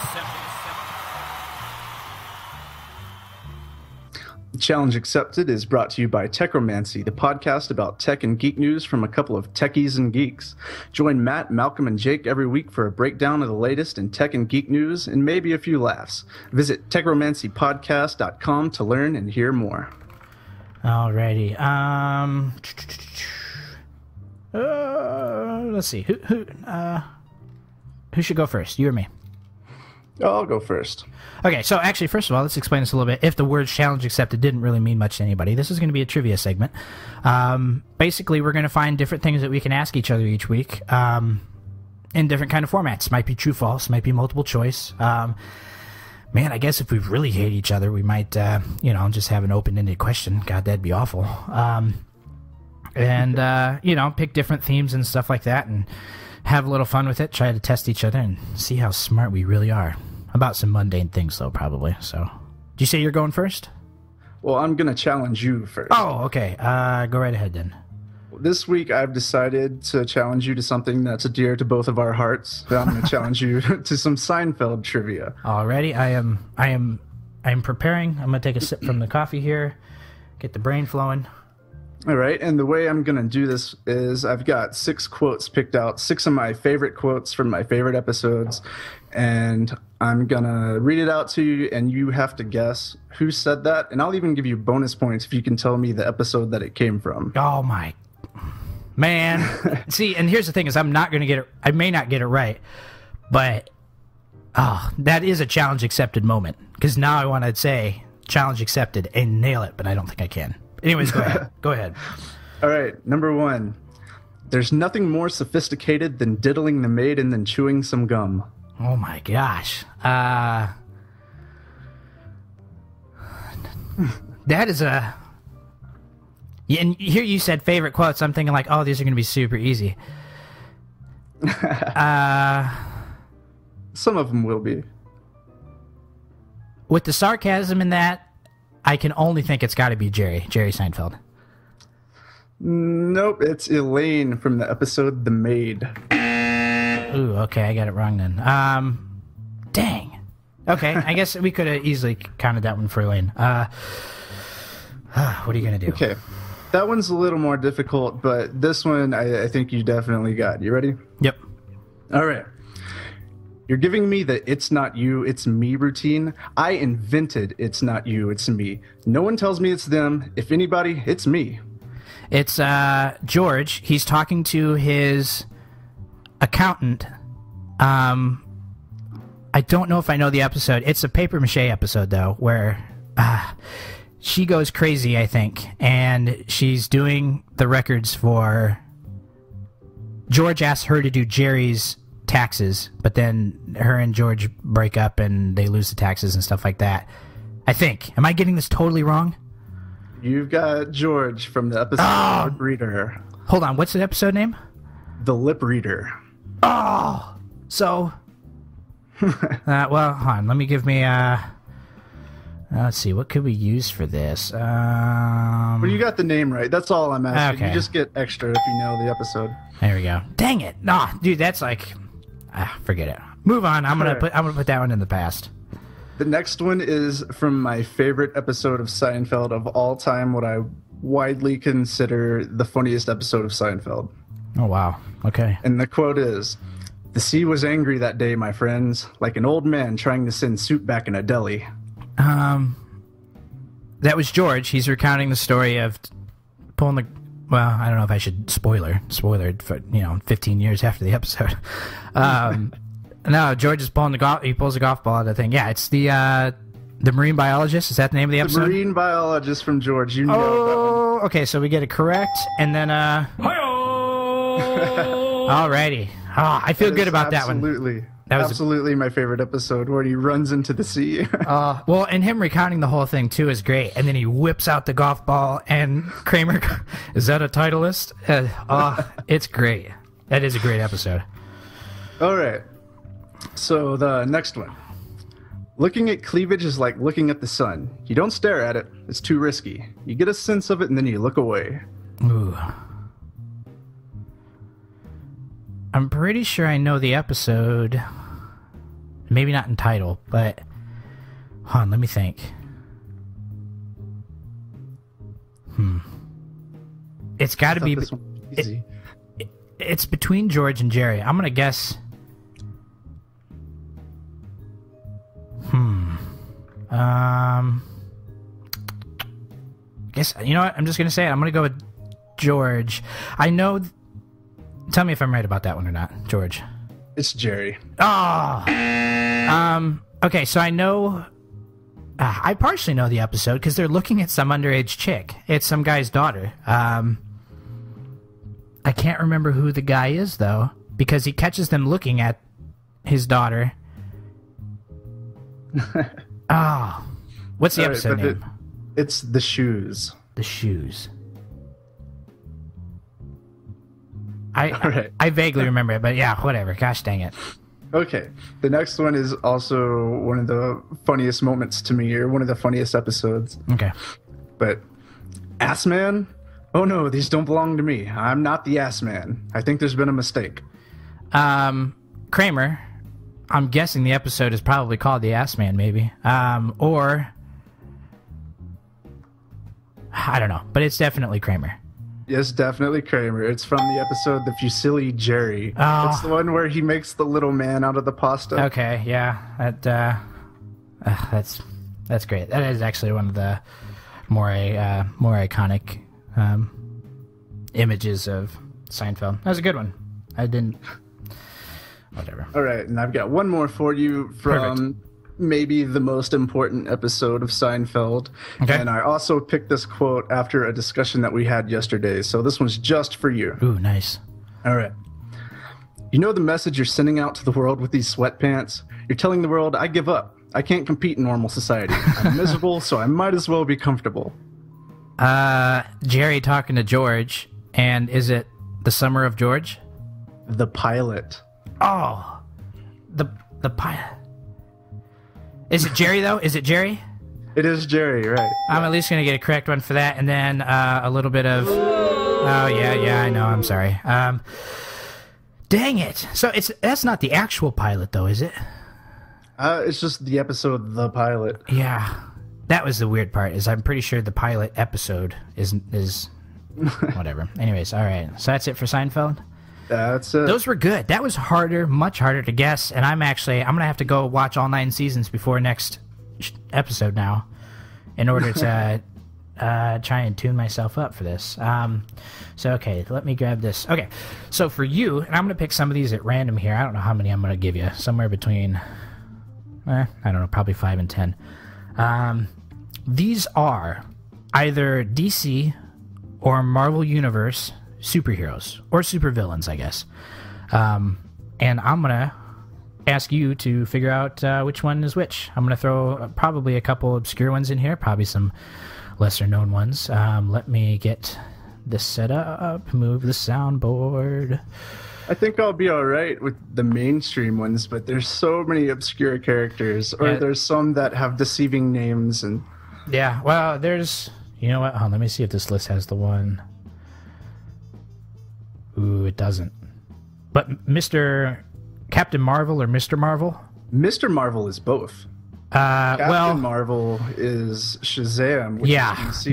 Challenge Accepted is brought to you by Techromancy, the podcast about tech and geek news from a couple of techies and geeks. Join Matt, Malcolm, and Jake every week for a breakdown of the latest in tech and geek news and maybe a few laughs. Visit techromancypodcast.com to learn and hear more. Alrighty. Let's see. Who should go first? You or me? I'll go first. Okay, so actually, first of all, let's explain this a little bit. If the word challenge accepted didn't really mean much to anybody, this is going to be a trivia segment. Basically, we're going to find different things that we can ask each other each week in different kind of formats. Might be true, false, might be multiple choice. Man, I guess if we really hate each other, we might, just have an open-ended question. God, that'd be awful. Pick different themes and stuff like that and have a little fun with it, try to test each other and see how smart we really are. About some mundane things, though, probably. So, do you say you're going first? Well, I'm going to challenge you first. Oh, okay. Go right ahead, then. This week, I've decided to challenge you to something that's dear to both of our hearts. I'm going to challenge you to some Seinfeld trivia. Alrighty, I am preparing. I'm going to take a sip from the coffee here, get the brain flowing. All right, and the way I'm going to do this is I've got 6 quotes picked out, 6 of my favorite quotes from my favorite episodes, and I'm going to read it out to you, and you have to guess who said that, and I'll even give you bonus points if you can tell me the episode that it came from. Oh, my man. See, and here's the thing is I'm not going to get it. I may not get it right, but that is a challenge accepted moment, because now I want to say challenge accepted and nail it, but I don't think I can. Anyways, go ahead. Go ahead. All right, number 1. There's nothing more sophisticated than diddling the maid and then chewing some gum. Oh my gosh. That is a... Yeah, and here you said favorite quotes. I'm thinking like, oh, these are going to be super easy. Some of them will be. With the sarcasm in that, I can only think it's got to be Jerry Seinfeld. Nope, it's Elaine from the episode The Maid. Ooh, okay, I got it wrong then. Dang. Okay, I guess we could have easily counted that one for Elaine. What are you going to do? Okay, that one's a little more difficult, but this one I think you definitely got. You ready? Yep. All right. You're giving me the it's not you, it's me routine. I invented it's not you, it's me. No one tells me it's them. If anybody, it's me. It's George. He's talking to his accountant. I don't know if I know the episode. It's a paper mache episode, though, where she goes crazy, I think, and she's doing the records for... George asks her to do Jerry's taxes, but then her and George break up and they lose the taxes and stuff like that. I think. Am I getting this totally wrong? You've got George from the episode Lip Reader. Hold on, what's the episode name? The Lip Reader. Oh! So... well, hold on, let me give me, let's see, what could we use for this? Well, you got the name right. That's all I'm asking. Okay. You just get extra if you know the episode. There we go. Dang it! Nah, dude, that's like, forget it. Move on. I'm gonna put that one in the past. The next one is from my favorite episode of Seinfeld of all time. What I widely consider the funniest episode of Seinfeld. Oh wow. Okay. And the quote is, "The sea was angry that day, my friends, like an old man trying to send soup back in a deli." That was George. He's recounting the story of pulling the. Well, I don't know if I should spoiler for 15 years after the episode. No, George is pulling the golf. He pulls a golf ball out of the thing. Yeah, it's the marine biologist. Is that the name of the episode? The marine biologist from George. You know. Oh, okay. So we get it correct, and then alrighty. Oh, I feel good about that one. Absolutely. That was absolutely my favorite episode, where he runs into the sea. Well, and him recounting the whole thing, too, is great. And then he whips out the golf ball, and Kramer, is that a Titleist? It's great. That is a great episode. All right. So the next one. Looking at cleavage is like looking at the sun. You don't stare at it. It's too risky. You get a sense of it, and then you look away. Ooh. I'm pretty sure I know the episode. Maybe not in title, but hold on, let me think. It's got to be easy. It's between George and Jerry. I'm gonna guess. Guess, you know what? I'm just gonna say it. I'm gonna go with George. I know. Tell me if I'm right about that one or not, George. It's Jerry. Oh. Okay, so I know. I partially know the episode because they're looking at some underage chick. It's some guy's daughter. I can't remember who the guy is though, because he catches them looking at his daughter. Oh, what's the episode name? It's The Shoes. The Shoes. I vaguely remember it, but yeah, whatever. Gosh dang it. Okay. The next one is also one of the funniest moments to me, or one of the funniest episodes. Okay. But, Ass Man? Oh no, these don't belong to me. I'm not the Ass Man. I think there's been a mistake. Kramer, I'm guessing the episode is probably called The Ass Man, maybe. Or, I don't know, but it's definitely Kramer. Yes, definitely Kramer. It's from the episode The Fusilli Jerry. Oh. It's the one where he makes the little man out of the pasta. Okay, yeah. That's great. That is actually one of the more iconic images of Seinfeld. That was a good one. I didn't... Whatever. All right, and I've got one more for you from maybe the most important episode of Seinfeld. Okay. And I also picked this quote after a discussion that we had yesterday, so this one's just for you. Ooh, nice. All right. You know the message you're sending out to the world with these sweatpants? You're telling the world, I give up. I can't compete in normal society. I'm miserable, so I might as well be comfortable. Jerry talking to George, and is it The Summer of George? The pilot. Oh, the pilot. Is it Jerry though? Is it Jerry? It is Jerry, right? I'm at least gonna get a correct one for that, and then a little bit of. Oh yeah, I know. I'm sorry. Dang it! So that's not the actual pilot though, is it? It's just the episode, The Pilot. Yeah, that was the weird part. Is I'm pretty sure the pilot episode is whatever. Anyways, all right. So that's it for Seinfeld. That's it. Those were good. That was harder, much harder to guess, and I'm gonna have to go watch all 9 seasons before next episode now, in order to try and tune myself up for this. So okay, let me grab this. Okay, so for you, and I'm gonna pick some of these at random here. I don't know how many I'm gonna give you. Somewhere between, I don't know, probably 5 and 10. These are either DC or Marvel Universe superheroes or supervillains, I guess. and I'm going to ask you to figure out which one is which. I'm going to throw probably a couple obscure ones in here, probably some lesser known ones. Let me get this set up, move the soundboard. I think I'll be all right with the mainstream ones, but there's so many obscure characters, or there's some that have deceiving names. And yeah, well, there's, you know what? Let me see if this list has the one. Ooh, it doesn't. But Captain Marvel or Mr. Marvel? Mr. Marvel is both. Captain Marvel is Shazam, which is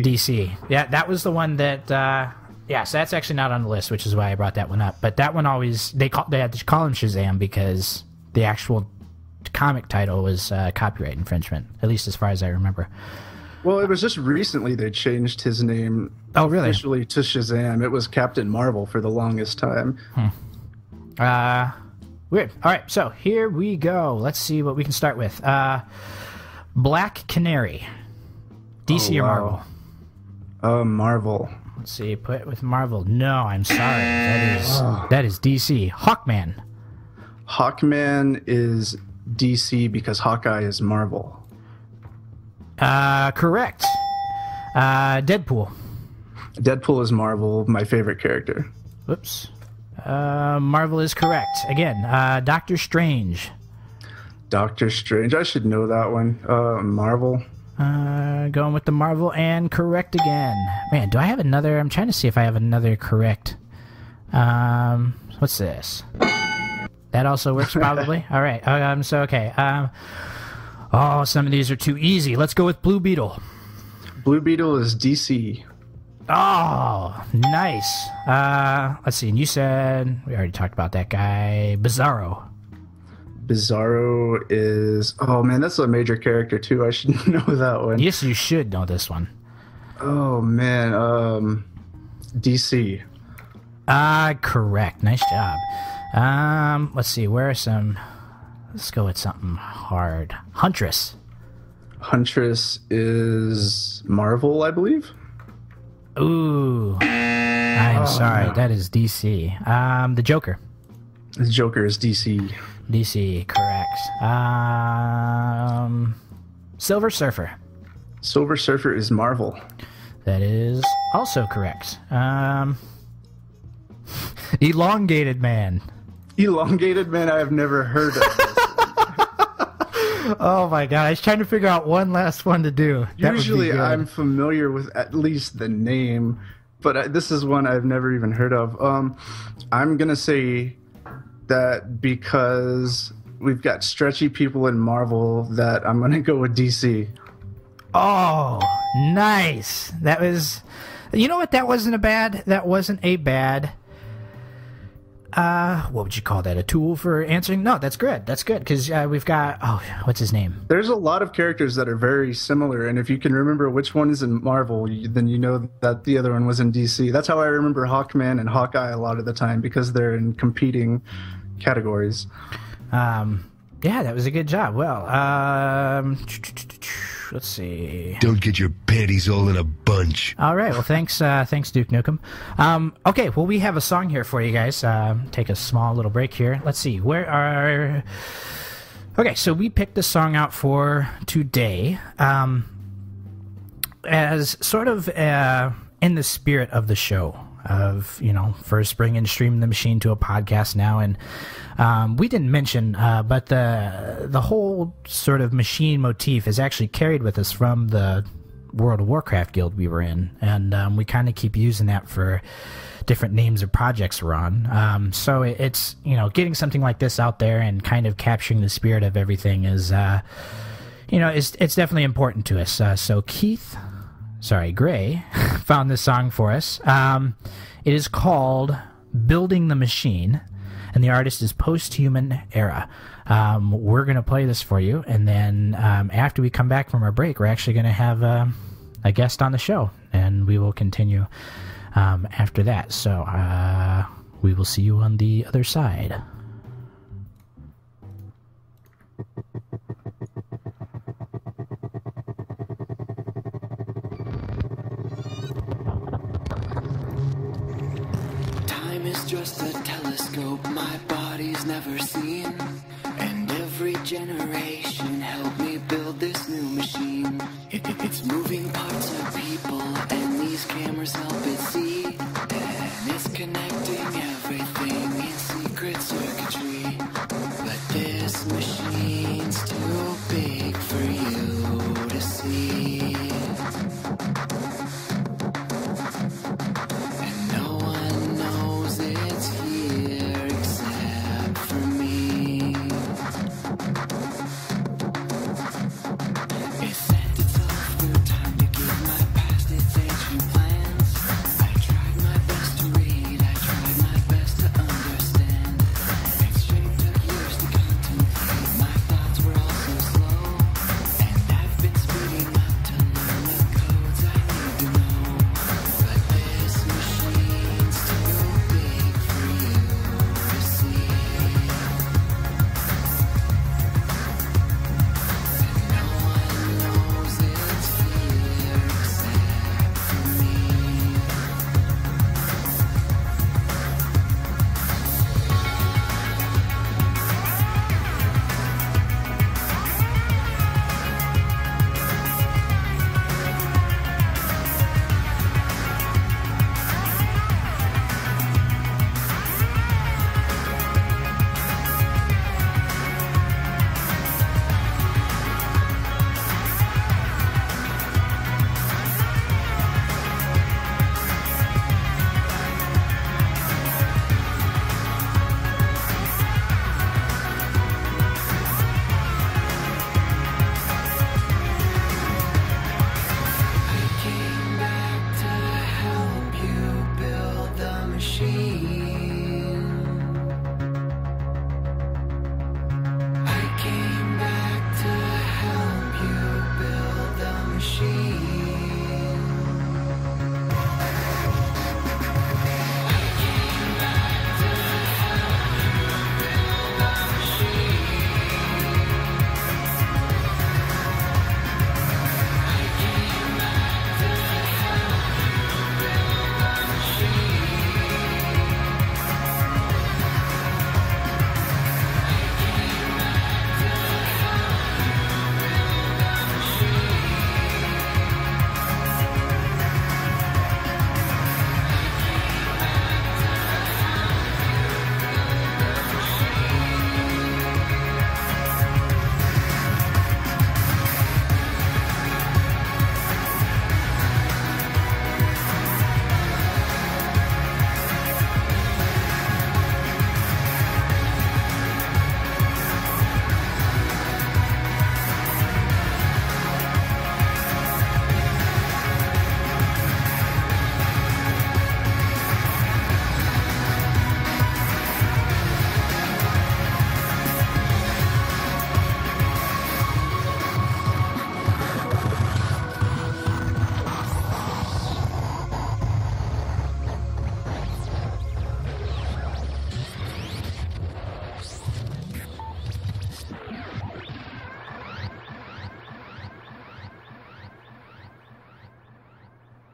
DC. Yeah, that was the one that. So that's actually not on the list, which is why I brought that one up. But that one always they had to call him Shazam because the actual comic title was copyright infringement, at least as far as I remember. Well, it was just recently they changed his name. Oh, really? Officially to Shazam. It was Captain Marvel for the longest time. Weird. All right, so here we go. Let's see what we can start with. Black Canary. DC or Marvel? Marvel. Let's see. Put it with Marvel. No, I'm sorry. That is DC. Hawkman. Hawkman is DC because Hawkeye is Marvel. Correct. Deadpool. Deadpool is Marvel, my favorite character. Whoops. Marvel is correct. Again, Doctor Strange. Doctor Strange. I should know that one. Marvel. Going with the Marvel and correct again. Man, do I have another? I'm trying to see if I have another correct. What's this? That also works probably. All right. Okay. Some of these are too easy. Let's go with Blue Beetle. Blue Beetle is DC. Oh, nice. Let's see. And you said we already talked about that guy. Bizarro. Bizarro is... Oh, man, that's a major character, too. I should know that one. Yes, you should know this one. Oh, man. DC. Correct. Nice job. Let's see. Where are some... Let's go with something hard. Huntress. Huntress is Marvel, I believe. Ooh. I'm sorry. No. That is DC. The Joker. The Joker is DC. DC, correct. Silver Surfer. Silver Surfer is Marvel. That is also correct. Elongated Man. Elongated Man, I have never heard of this. Oh my god, I was trying to figure out one last one to do. Usually I'm familiar with at least the name, but this is one I've never even heard of. I'm going to say that because we've got stretchy people in Marvel that I'm going to go with DC. Oh, nice. That was... You know what? That wasn't a bad... what would you call that? A tool for answering? No, that's good. That's good, because we've got... Oh, what's his name? There's a lot of characters that are very similar, and if you can remember which one is in Marvel, then you know that the other one was in DC. That's how I remember Hawkman and Hawkeye a lot of the time, because they're in competing categories. Yeah, that was a good job. Well, let's see. Don't get your panties all in a bunch. All right. Well, thanks, Duke Nukem. Okay. Well, we have a song here for you guys. Take a small little break here. Let's see. Okay, so we picked the song out for today as sort of in the spirit of the show of, first bringing Stream the Machine to a podcast now. And we didn't mention, but the whole sort of machine motif is actually carried with us from the World of Warcraft guild we were in. And we kind of keep using that for different names of projects we're on. So it's, getting something like this out there and kind of capturing the spirit of everything is, it's definitely important to us. So Gray found this song for us. It is called Building the Machine, and the artist is Posthuman Era. We're going to play this for you, and then after we come back from our break, we're actually going to have a guest on the show, and we will continue after that. So we will see you on the other side. Time is just a telescope my body's never seen. And every generation helped me build this new machine. It's moving parts of people, and these cameras help it see. And it's connecting everything in secret circuitry. But this machine's too big for you to see. And no one knows it's here except for me. It sent itself through time to give my past its ancient plans. I tried my best to read, I tried my best to understand. Its shape took years to contemplate, my thoughts were all so slow. And I've been speeding up to learn the codes I need to know. But this machine's too big for you to see. And no one knows it's here except for me. I came back to help you build the machine. I came back to help you build the machine. I came back to help you build the machine. I came back to help you build the machine.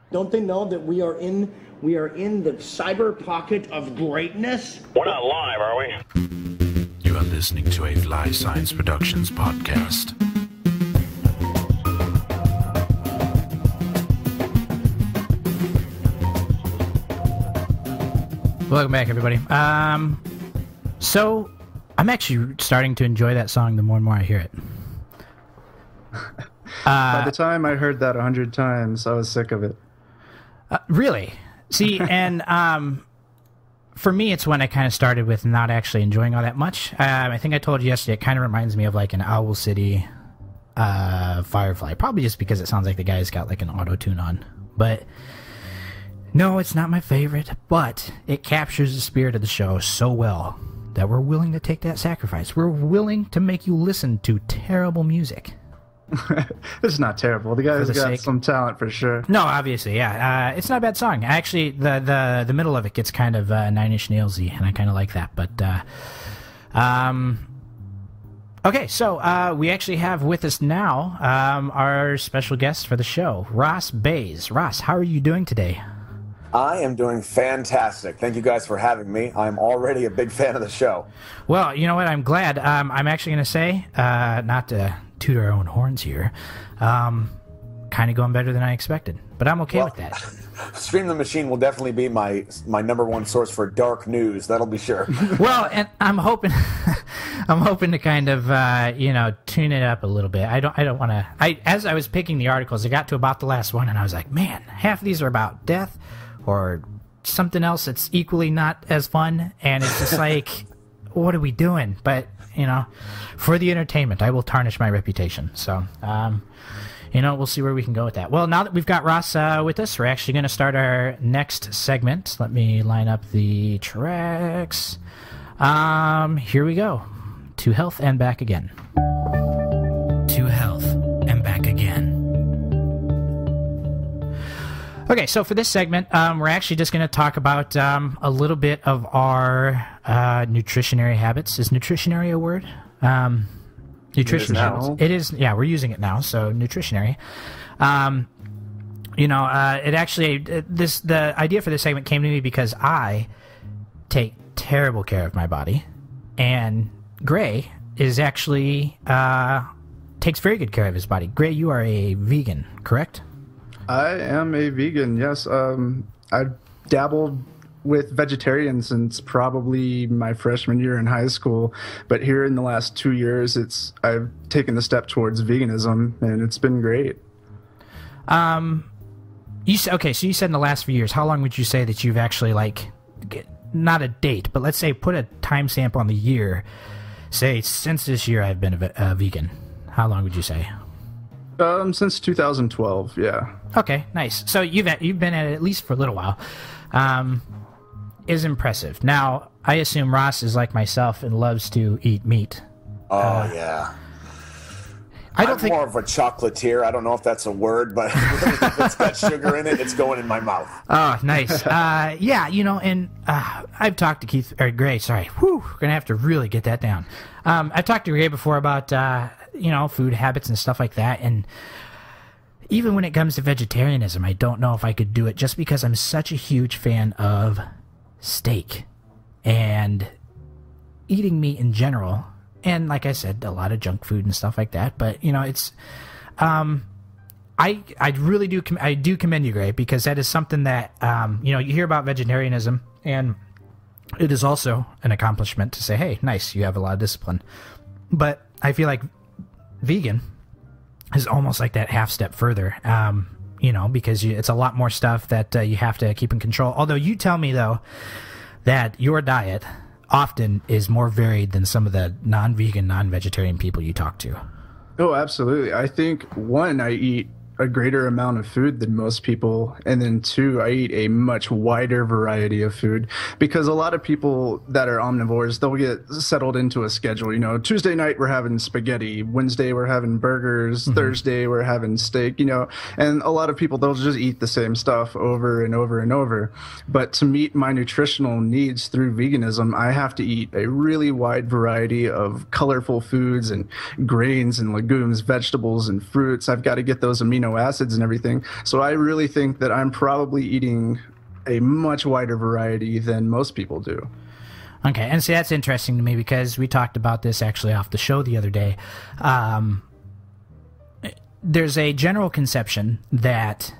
Don't they know that we are in the cyber pocket of greatness? We're not live, are we? You are listening to a Fly Science Productions podcast. Welcome back, everybody. So I'm actually starting to enjoy that song the more and more I hear it. By the time I heard that 100 times, I was sick of it. Really? See, and for me, it's when I kind of started with not actually enjoying all that much. I think I told you yesterday, it kind of reminds me of like an Owl City Firefly. Probably just because it sounds like the guy's got like an auto-tune on. But no, it's not my favorite. But it captures the spirit of the show so well that we're willing to take that sacrifice. We're willing to make you listen to terrible music. It's not terrible. The guy's got some talent for sure. No, obviously, yeah. It's not a bad song. Actually, the middle of it gets kind of Nine Inch Nails-y, and I kind of like that. But okay, so we actually have with us now our special guest for the show, Ross Bays. Ross, how are you doing today? I am doing fantastic. Thank you guys for having me. I'm already a big fan of the show. Well, you know what? I'm glad. I'm actually going to say, not to toot our own horns here, kind of going better than I expected. But I'm okay with that. Stream the Machine will definitely be my number one source for dark news. That'll be sure. Well, and I'm hoping, I'm hoping to kind of, tune it up a little bit. I don't want to. As I was picking the articles, I got to about the last one, and I was like, man, half of these are about death or something else that's equally not as fun, and it's just like, what are we doing? But for the entertainment, I will tarnish my reputation. So, we'll see where we can go with that. Well, now that we've got Ross with us, we're actually going to start our next segment. Let me line up the tracks. Here we go. To health and back again. To health and back again. Okay, so for this segment, we're actually just going to talk about a little bit of our nutritionary habits. Is nutritionary a word? Nutrition habits. It is. Yeah, we're using it now. So nutritionary. It actually the idea for this segment came to me because I take terrible care of my body, and Gray is actually takes very good care of his body. Gray, you are a vegan, correct? I am a vegan, yes. I've dabbled with vegetarian since probably my freshman year in high school, but here in the last 2 years, I've taken the step towards veganism, and it's been great. So you said in the last few years. How long would you say that you've actually, not a date, but let's say put a timestamp on the year. Say, since this year I've been a vegan. How long would you say? Since 2012, yeah. Okay, nice. So you've been at least for a little while. Is impressive. Now, I assume Ross is like myself and loves to eat meat. Oh, yeah. I'm more of a chocolatier. I don't know if that's a word, but if it's got sugar in it, it's going in my mouth. Oh, nice. And I've talked to Gray, sorry. Whew, we're going to have to really get that down. I've talked to Gray before about, food habits and stuff like that, and even when it comes to vegetarianism, I don't know if I could do it just because I'm such a huge fan of steak and eating meat in general. And like I said, a lot of junk food and stuff like that. But, it's, I really do, I do commend you, Gray, because that is something that, you hear about vegetarianism, and it is also an accomplishment to say, hey, nice, you have a lot of discipline. But I feel like vegan is almost like that half step further, because it's a lot more stuff that you have to keep in control. Although you tell me, though, that your diet often is more varied than some of the non-vegan, non-vegetarian people you talk to. Oh, absolutely. I think, one, I eat a greater amount of food than most people, and then two, I eat a much wider variety of food, because a lot of people that are omnivores, they'll get settled into a schedule. Tuesday night we're having spaghetti, Wednesday we're having burgers, Thursday we're having steak, and a lot of people, they'll just eat the same stuff over and over and over. But to meet my nutritional needs through veganism, I have to eat a really wide variety of colorful foods and grains and legumes, vegetables and fruits. I've got to get those amino acids and everything. So I really think that I'm probably eating a much wider variety than most people do. Okay, and see, that's interesting to me because we talked about this actually off the show the other day. There's a general conception that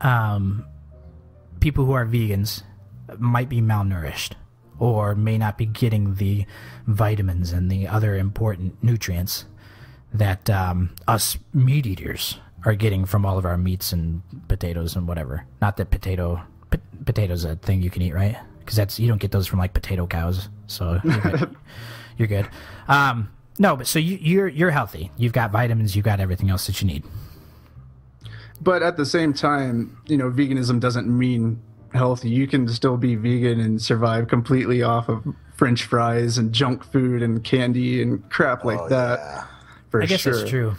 people who are vegans might be malnourished or may not be getting the vitamins and the other important nutrients that us meat eaters are getting from all of our meats and potatoes and whatever. Not that potatoes a thing you can eat, right? Because you don't get those from potato cows, so you're good. No, but so you're healthy. You've got vitamins. You've got everything else that you need. But at the same time, veganism doesn't mean healthy. You can still be vegan and survive completely off of French fries and junk food and candy and crap like that. Yeah. I guess that's true.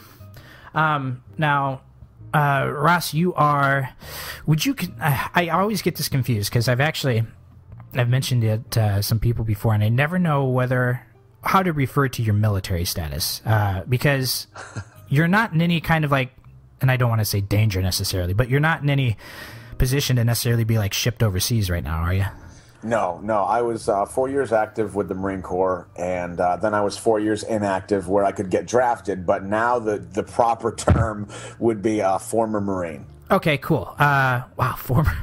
Now, Ross, you are. I always get this confused because I've mentioned it to some people before, and I never know how to refer to your military status because you're not in any kind of and I don't want to say danger necessarily, but you're not in any position to necessarily be like shipped overseas right now, are you? No. I was 4 years active with the Marine Corps, and then I was 4 years inactive where I could get drafted. But now the proper term would be former Marine. Okay, cool. Wow, former.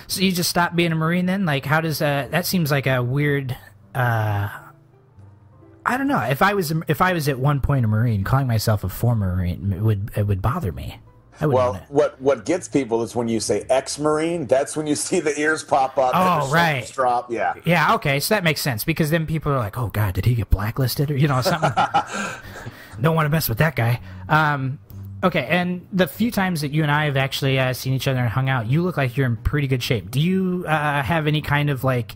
So you just stopped being a Marine then? Like, how does that seems like a weird. I don't know. If I was at one point a Marine, calling myself a former Marine it would bother me. Well, what gets people is when you say ex-Marine, that's when you see the ears pop up. Oh, and the right. shoulders drop. Yeah. Yeah, okay, so that makes sense, because then people are like, oh, God, did he get blacklisted? Or, something. Don't want to mess with that guy. Okay, and the few times that you and I have actually seen each other and hung out, you look like you're in pretty good shape. Do you have any kind of, like,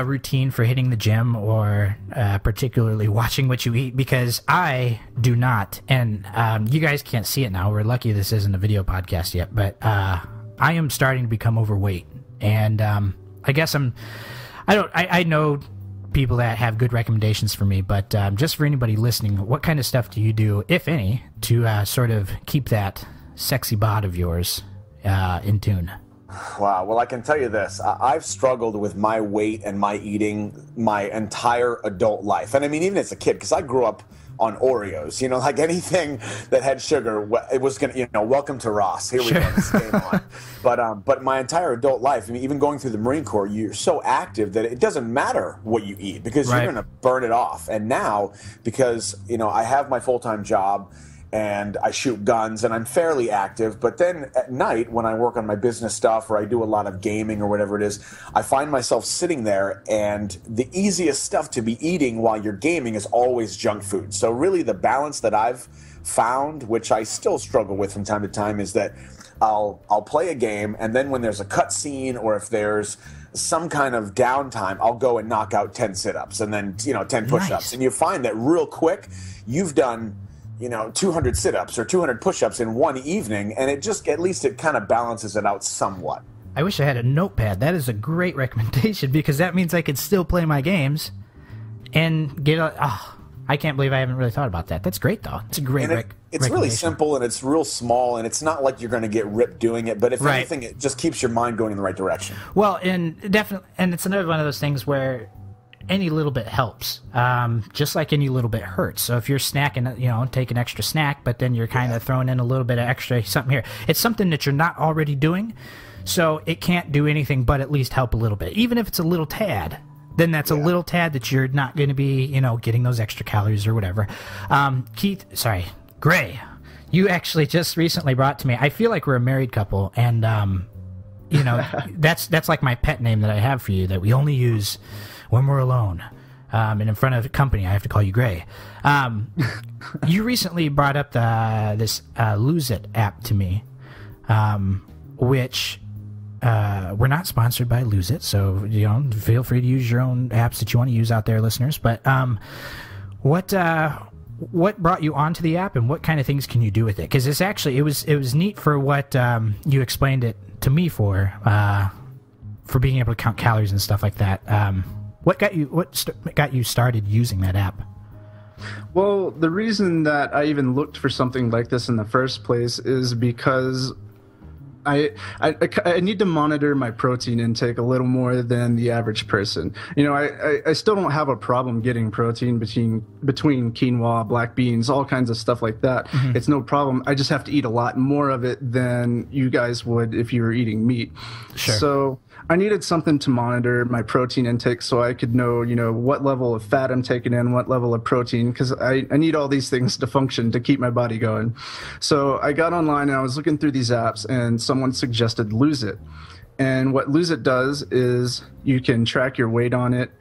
routine for hitting the gym, or particularly watching what you eat? Because I do not, and you guys can't see it now. We're lucky this isn't a video podcast yet, but I am starting to become overweight, and I guess I know people that have good recommendations for me, but just for anybody listening, what kind of stuff do you do, if any, to sort of keep that sexy bod of yours in tune? Wow. Well, I can tell you this. I've struggled with my weight and my eating my entire adult life. And I mean, even as a kid, because I grew up on Oreos, like anything that had sugar, it was going to, welcome to Ross. Here we go. This game on. But my entire adult life, I mean, even going through the Marine Corps, you're so active that it doesn't matter what you eat, because Right. you're going to burn it off. And now, because, I have my full-time job, and I shoot guns, and I'm fairly active. But then at night, when I work on my business stuff, or I do a lot of gaming or whatever it is, I find myself sitting there, and the easiest stuff to be eating while you're gaming is always junk food. So really the balance that I've found, which I still struggle with from time to time, is that I'll play a game, and then when there's a cut scene, or if there's some kind of downtime, I'll go and knock out 10 sit-ups, and then 10 push-ups. Nice. And you find that real quick, you've done 200 sit-ups or 200 push-ups in one evening, and at least it kind of balances it out somewhat. I wish I had a notepad. That is a great recommendation, because that means I could still play my games and get I can't believe I haven't really thought about that. That's great, though. It's a great It's really simple, and it's real small, and it's not like you're going to get ripped doing it, but if Right. anything, it just keeps your mind going in the right direction. Well, and definitely, and it's another one of those things where any little bit helps, just like any little bit hurts. So if you're snacking, take an extra snack, but then you're kind of throwing in a little bit of extra something here. It's something that you're not already doing, so it can't do anything but at least help a little bit. Even if it's a little tad, then that's a little tad that you're not going to be, getting those extra calories or whatever. Gray, you actually just recently brought to me, I feel like we're a married couple, and, that's like my pet name that I have for you that we only use when we're alone, and in front of the company. I have to call you Gray. You recently brought up this Lose It app to me, which we're not sponsored by Lose It, so feel free to use your own apps that you want to use out there, listeners. But what brought you onto the app, and what kind of things can you do with it? Because it was neat for what you explained it to me for being able to count calories and stuff like that. What got you started using that app? Well, the reason that I even looked for something like this in the first place is because I need to monitor my protein intake a little more than the average person. I still don't have a problem getting protein between quinoa, black beans, all kinds of stuff like that. Mm-hmm. It's no problem. I just have to eat a lot more of it than you guys would if you were eating meat. Sure. So I needed something to monitor my protein intake so I could know, what level of fat I'm taking in, what level of protein, because I need all these things to function to keep my body going. So I got online and I was looking through these apps, and someone suggested Lose It. And what Lose It does is you can track your weight on it,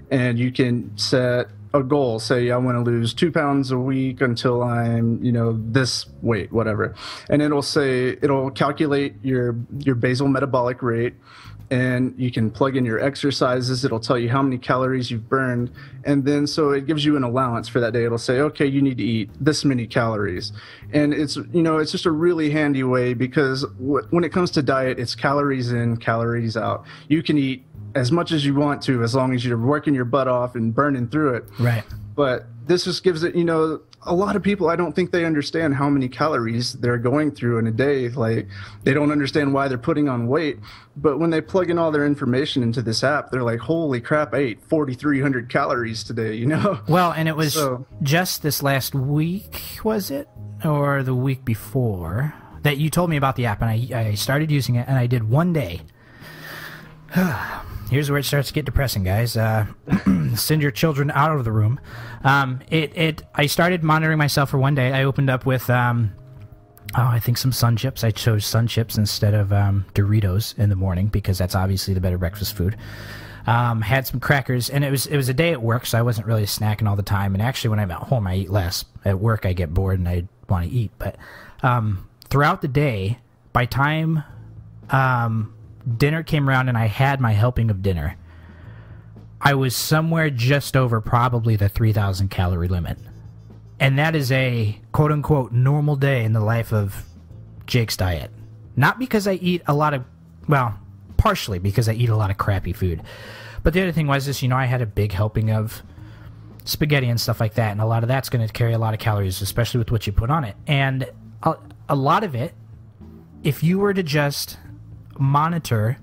and you can set a goal. Say I want to lose 2 pounds a week until I'm, this weight, whatever. And it'll calculate your basal metabolic rate, and you can plug in your exercises. It'll tell you how many calories you've burned. And then so it gives you an allowance for that day. It'll say, okay, you need to eat this many calories. And it's just a really handy way, because when it comes to diet, it's calories in, calories out. You can eat as much as you want to, as long as you're working your butt off and burning through it. Right. But this just gives it, a lot of people, I don't think they understand how many calories they're going through in a day. Like, they don't understand why they're putting on weight. But when they plug in all their information into this app, they're like, holy crap, I ate 4,300 calories today, you know? Well, and it was just this last week, was it? Or the week before, that you told me about the app, and I started using it, and I did one day. Here's where it starts to get depressing, guys. Send your children out of the room. I started monitoring myself for one day. I opened up with, I think some Sun Chips. I chose Sun Chips instead of Doritos in the morning because that's obviously the better breakfast food. Had some crackers, and it was a day at work, so I wasn't really snacking all the time. And actually, when I'm at home, I eat less. At work, I get bored and I want to eat. But throughout the day, by time dinner came around and I had my helping of dinner, I was somewhere just over probably the 3,000 calorie limit. And that is a quote-unquote normal day in the life of Jake's diet. Not because I eat a lot of, well, partially because I eat a lot of crappy food. But the other thing was this, I had a big helping of spaghetti and stuff like that, and a lot of that's going to carry a lot of calories, especially with what you put on it. And a lot of it, if you were to just monitor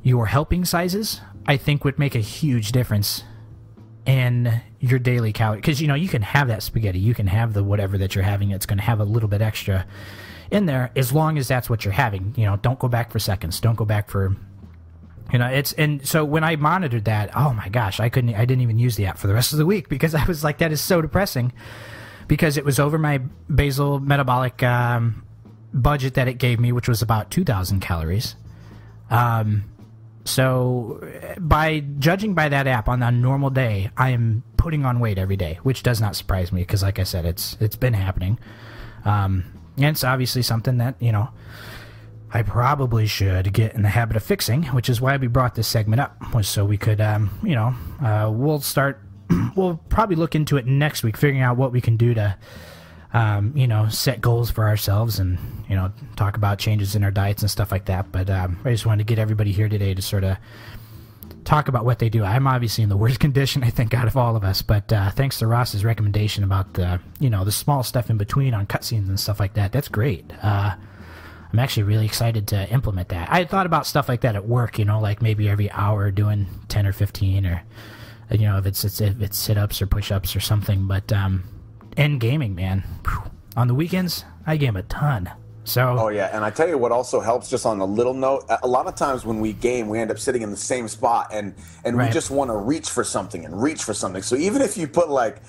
your helping sizes, I think would make a huge difference in your daily calorie. Because, you can have that spaghetti, you can have the whatever that you're having, it's going to have a little bit extra in there, as long as that's what you're having. Don't go back for seconds, don't go back for, and so when I monitored that, oh my gosh, I didn't even use the app for the rest of the week, because I was like, that is so depressing, because it was over my basal metabolic budget that it gave me, which was about 2,000 calories. So by judging by that app on a normal day, I am putting on weight every day, which does not surprise me, because like I said, it's been happening. And it's obviously something that, I probably should get in the habit of fixing, which is why we brought this segment up, was so we could, we'll probably look into it next week, figuring out what we can do to, set goals for ourselves and, talk about changes in our diets and stuff like that. But I just wanted to get everybody here today to sort of talk about what they do. I'm obviously in the worst condition, I think, out of all of us, but thanks to Ross's recommendation about the, the small stuff in between on cutscenes and stuff like that, that's great. I'm actually really excited to implement that. I had thought about stuff like that at work, like maybe every hour doing 10 or 15 or, if it's sit-ups or push-ups or something. But and gaming, man. On the weekends, I game a ton. So. Oh, yeah, and I tell you what also helps, just on a little note, a lot of times when we game, we end up sitting in the same spot, and right. We just want to reach for something. So even if you put, like,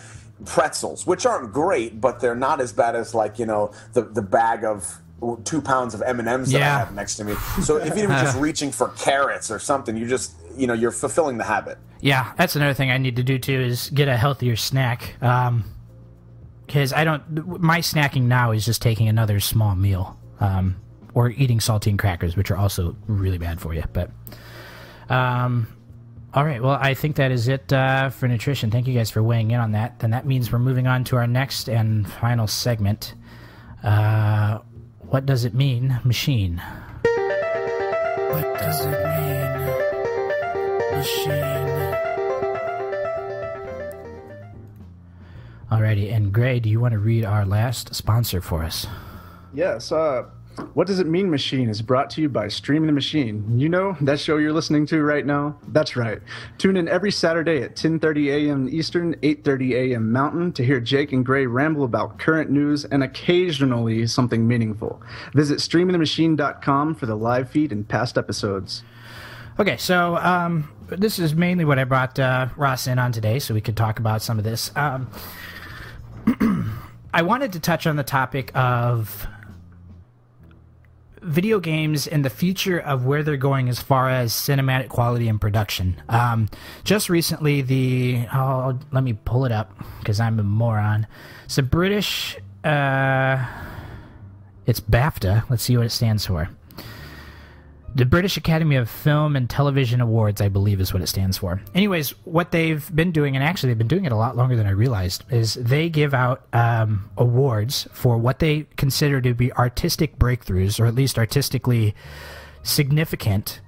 pretzels, which aren't great, but they're not as bad as, like, the bag of 2 pounds of M&Ms that I have next to me. So if you're just reaching for carrots or something, you just, you're fulfilling the habit. Yeah, that's another thing I need to do too, is get a healthier snack. Because my snacking now is just taking another small meal, or eating saltine crackers, which are also really bad for you. But, all right, well, I think that is it for nutrition. Thank you guys for weighing in on that. Then that means we're moving on to our next and final segment. What does it mean, machine? What does it mean, machine? Alrighty, and Gray, do you want to read our last sponsor for us? Yes, What Does It Mean Machine is brought to you by Stream the Machine. That show you're listening to right now? That's right. Tune in every Saturday at 10:30 a.m. Eastern, 8:30 a.m. Mountain to hear Jake and Gray ramble about current news and occasionally something meaningful. Visit streamthemachine.com for the live feed and past episodes. Okay, so this is mainly what I brought Ross in on today, so we could talk about some of this. I wanted to touch on the topic of video games and the future of where they're going as far as cinematic quality and production. Just recently, let me pull it up because I'm a moron. It's a British, it's BAFTA. Let's see what it stands for. The British Academy of Film and Television Awards, I believe, is what it stands for. Anyways, what they've been doing, and actually they've been doing it a lot longer than I realized, is they give out awards for what they consider to be artistic breakthroughs, or at least artistically significant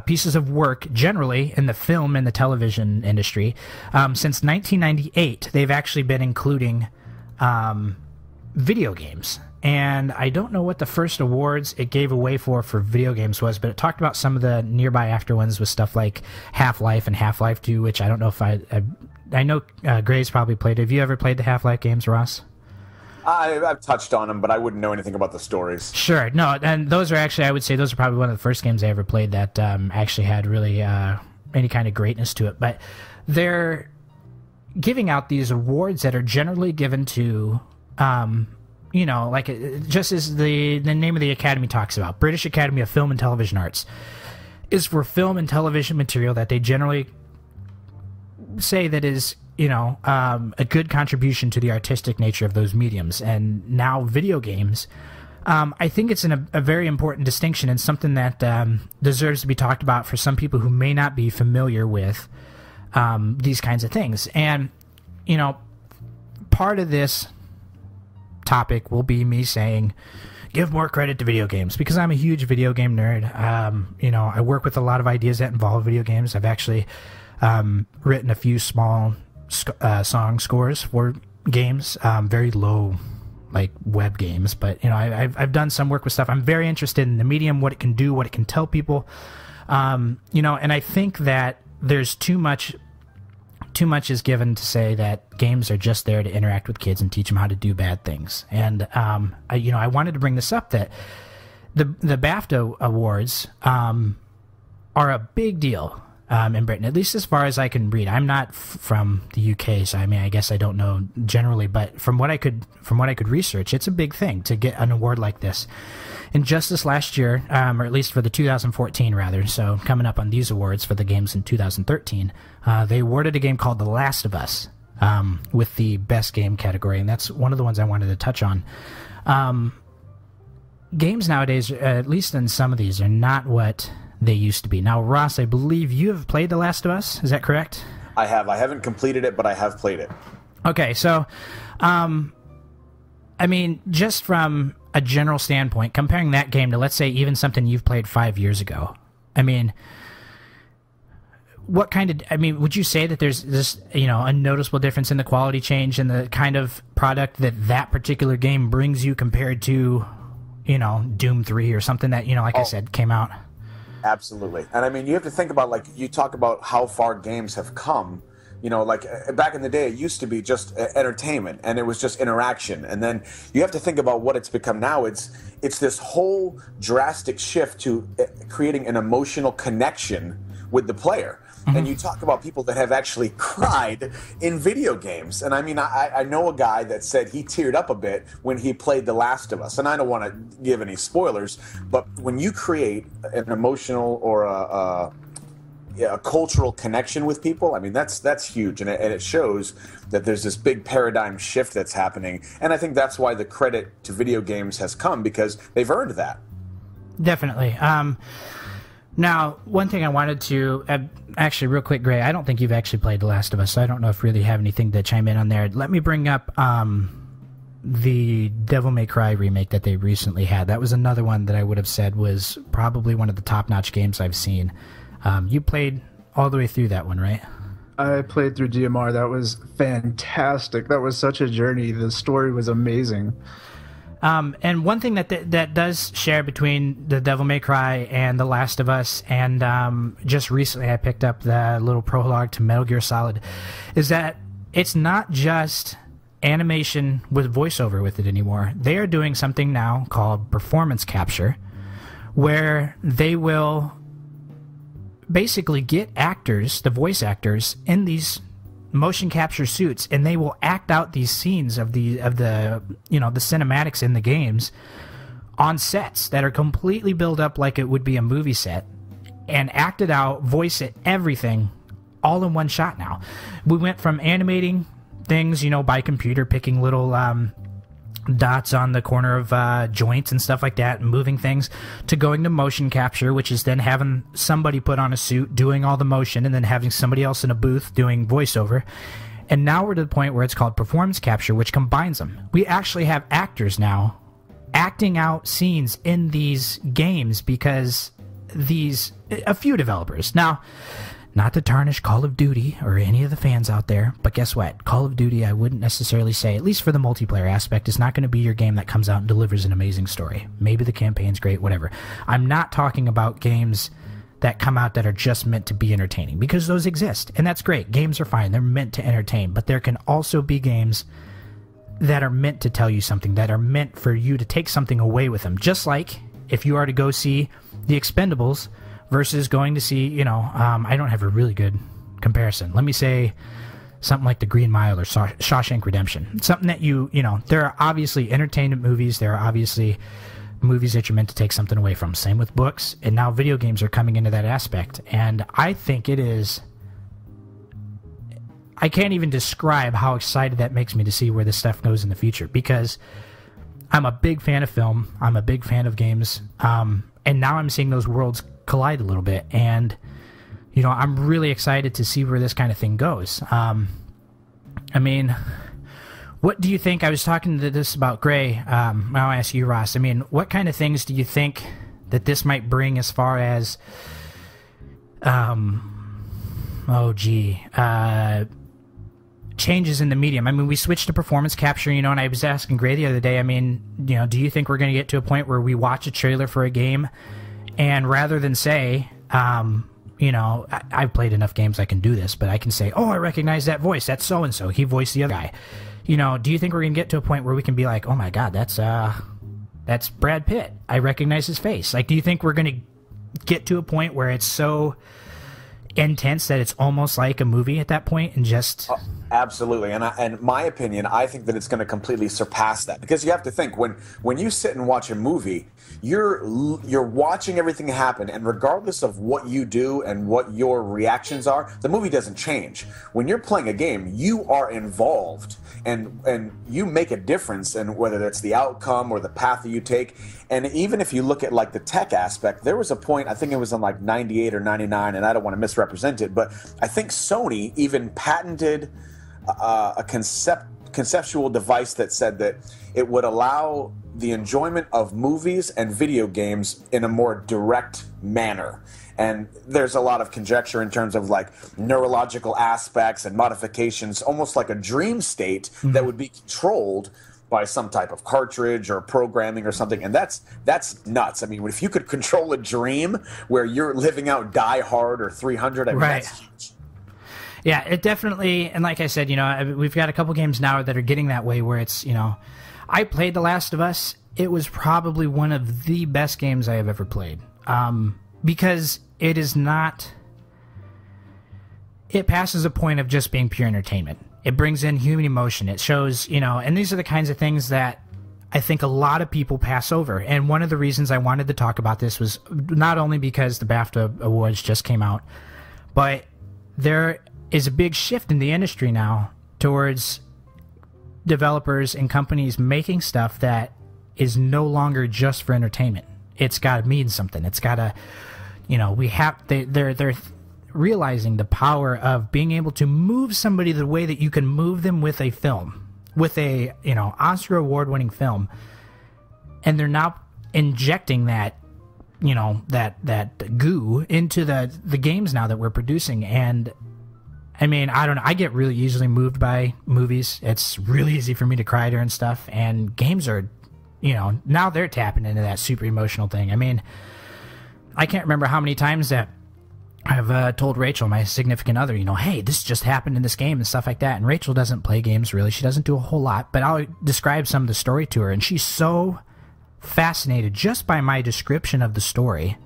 pieces of work generally in the film and the television industry. Since 1998, they've actually been including video games. And I don't know what the first awards it gave away for video games was, but it talked about some of the nearby after ones with stuff like Half-Life and Half-Life 2, which I don't know if I know Gray's probably played. Have you ever played the Half-Life games, Ross? I've touched on them, but I wouldn't know anything about the stories. Sure. No, and those are actually, I would say those are probably one of the first games I ever played that actually had really any kind of greatness to it. But they're giving out these awards that are generally given to, like just as the name of the academy talks about, British Academy of Film and Television Arts, is for film and television material that they generally say that is a good contribution to the artistic nature of those mediums. And now video games, I think it's a very important distinction and something that deserves to be talked about for some people who may not be familiar with these kinds of things. And, part of this topic will be me saying, give more credit to video games, because I'm a huge video game nerd. I work with a lot of ideas that involve video games. I've actually written a few small song scores for games, very low, like web games, but I've done some work with stuff. I'm very interested in the medium, what it can do, what it can tell people, and I think that there's too much is given to say that games are just there to interact with kids and teach them how to do bad things. And I wanted to bring this up, that the BAFTA awards are a big deal in Britain, at least as far as I can read. I'm not from the UK, so I guess I don't know generally, but from what I could research, it's a big thing to get an award like this. And just this last year, or at least for the 2014 rather, so coming up on these awards for the games in 2013, they awarded a game called The Last of Us with the best game category, and that's one of the ones I wanted to touch on. Games nowadays, at least in some of these, are not what they used to be. Now, Ross, I believe you have played The Last of Us. Is that correct? I have. I haven't completed it, but I have played it. Okay, so, just from a general standpoint, comparing that game to, let's say, even something you've played 5 years ago, what kind of, would you say that there's this, a noticeable difference in the quality change and the kind of product that particular game brings you compared to, Doom 3 or something that, I said, came out? Absolutely. And you have to think about, you talk about how far games have come. Back in the day, it used to be just entertainment, and it was just interaction. And then you have to think about what it's become now. It's this whole drastic shift to creating an emotional connection with the player. Mm-hmm. And you talk about people that have actually cried in video games. And I know a guy that said he teared up a bit when he played The Last of Us. And I don't want to give any spoilers, but when you create an emotional or a cultural connection with people, that's huge, and it shows that there's this big paradigm shift that's happening. And I think that's why the credit to video games has come, because they've earned that. Definitely. Now, one thing I wanted to actually, real quick, Gray, I don't think you've actually played The Last of Us, so I don't know if you really have anything to chime in on there. Let me bring up the Devil May Cry remake that they recently had. That was another one that I would have said was probably one of the top-notch games I've seen. You played all the way through that one, right? I played through DMR. That was fantastic. That was such a journey. The story was amazing. And one thing that does share between the Devil May Cry and The Last of Us, and just recently I picked up the little prologue to Metal Gear Solid, is that it's not just animation with voiceover with it anymore. They are doing something now called performance capture, where they will basically get actors, the voice actors, in these motion capture suits, and they will act out these scenes of the the cinematics in the games on sets that are completely built up like it would be a movie set, and act it out, voice it, everything, all in one shot now. We went from animating things, by computer, picking little dots on the corner of joints and stuff like that, and moving things, to going to motion capture, which is then having somebody put on a suit doing all the motion, and then having somebody else in a booth doing voiceover. And now we're to the point where it's called performance capture, which combines them. We actually have actors now acting out scenes in these games, because a few developers. Now, not to tarnish Call of Duty or any of the fans out there, but guess what? Call of Duty, I wouldn't necessarily say, at least for the multiplayer aspect, is not going to be your game that comes out and delivers an amazing story. Maybe the campaign's great, whatever. I'm not talking about games that come out that are just meant to be entertaining, because those exist, and that's great. Games are fine. They're meant to entertain, but there can also be games that are meant to tell you something, that are meant for you to take something away with them. Just like if you are to go see The Expendables versus going to see, I don't have a really good comparison. Let me say something like The Green Mile or Shawshank Redemption. Something that there are obviously entertainment movies. There are obviously movies that you're meant to take something away from. Same with books, and now video games are coming into that aspect. And I think it is... I can't even describe how excited that makes me to see where this stuff goes in the future, because I'm a big fan of film. I'm a big fan of games. And now I'm seeing those worlds collide a little bit. And, I'm really excited to see where this kind of thing goes. I mean, what do you think? I was talking to this about Gray. I'll ask you, Ross. I mean, what kind of things do you think that this might bring as far as, changes in the medium? I mean, we switched to performance capture, and I was asking Gray the other day, I mean, do you think we're going to get to a point where we watch a trailer for a game, and rather than say, I've played enough games I can do this, but I can say, oh, I recognize that voice. That's so-and-so. He voiced the other guy. Do you think we're going to get to a point where we can be like, oh my God, that's Brad Pitt. I recognize his face. Like, do you think we're going to get to a point where it's so intense that it's almost like a movie at that point, and just... Absolutely, and my opinion, I think that it's going to completely surpass that, because you have to think, when you sit and watch a movie, you're watching everything happen, and regardless of what you do and what your reactions are, the movie doesn't change. When you're playing a game, you are involved, and you make a difference in whether that's the outcome or the path that you take. And even if you look at like the tech aspect, there was a point, I think it was in like 98 or 99, and I don't want to misrepresent it, but I think Sony even patented a conceptual device that said that it would allow the enjoyment of movies and video games in a more direct manner. And there's a lot of conjecture in terms of like neurological aspects and modifications, almost like a dream state that would be controlled by some type of cartridge or programming or something. And that's nuts. I mean, if you could control a dream where you're living out Die Hard or 300, I mean, right. That's huge. Yeah, it definitely, and like I said, we've got a couple games now that are getting that way where it's, I played The Last of Us. It was probably one of the best games I have ever played. Because it is not, it passes a point of just being pure entertainment. It brings in human emotion. It shows, and these are the kinds of things that I think a lot of people pass over. And one of the reasons I wanted to talk about this was not only because the BAFTA Awards just came out, but there is a big shift in the industry now towards developers and companies making stuff that is no longer just for entertainment. It's got to mean something. It's got to, they're realizing the power of being able to move somebody the way that you can move them with a film, with a, Oscar award-winning film. And they're now injecting that, that goo into the games now that we're producing. And I mean, I don't know. I get really easily moved by movies. It's really easy for me to cry during stuff. And games are, now they're tapping into that super emotional thing. I mean, I can't remember how many times that I've told Rachel, my significant other, hey, this just happened in this game and stuff like that. And Rachel doesn't play games, really. She doesn't do a whole lot. But I'll describe some of the story to her. And she's so fascinated just by my description of the story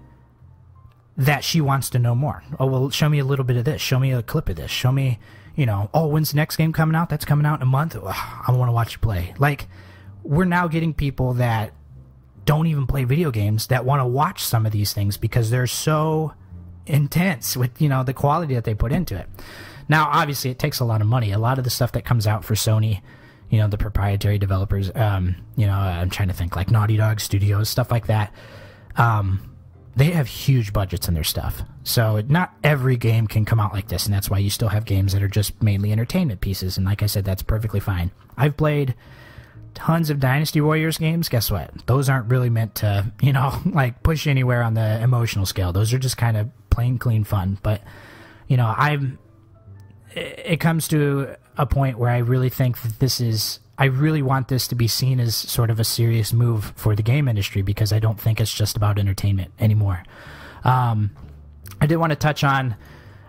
that she wants to know more. Oh, well, show me a little bit of this. Show me a clip of this. Show me, oh, when's the next game coming out? That's coming out in a month. Ugh, I want to watch you play. Like, we're now getting people that don't even play video games that want to watch some of these things because they're so intense with, the quality that they put into it. Now, obviously, it takes a lot of money. A lot of the stuff that comes out for Sony, the proprietary developers, I'm trying to think, like Naughty Dog Studios, stuff like that, they have huge budgets in their stuff. So not every game can come out like this, and that's why you still have games that are just mainly entertainment pieces. And like I said, that's perfectly fine. I've played tons of Dynasty Warriors games, guess what? Those aren't really meant to, like push anywhere on the emotional scale. Those are just kind of plain, clean fun. But, it comes to a point where I really think that I really want this to be seen as sort of a serious move for the game industry, because I don't think it's just about entertainment anymore. I did want to touch on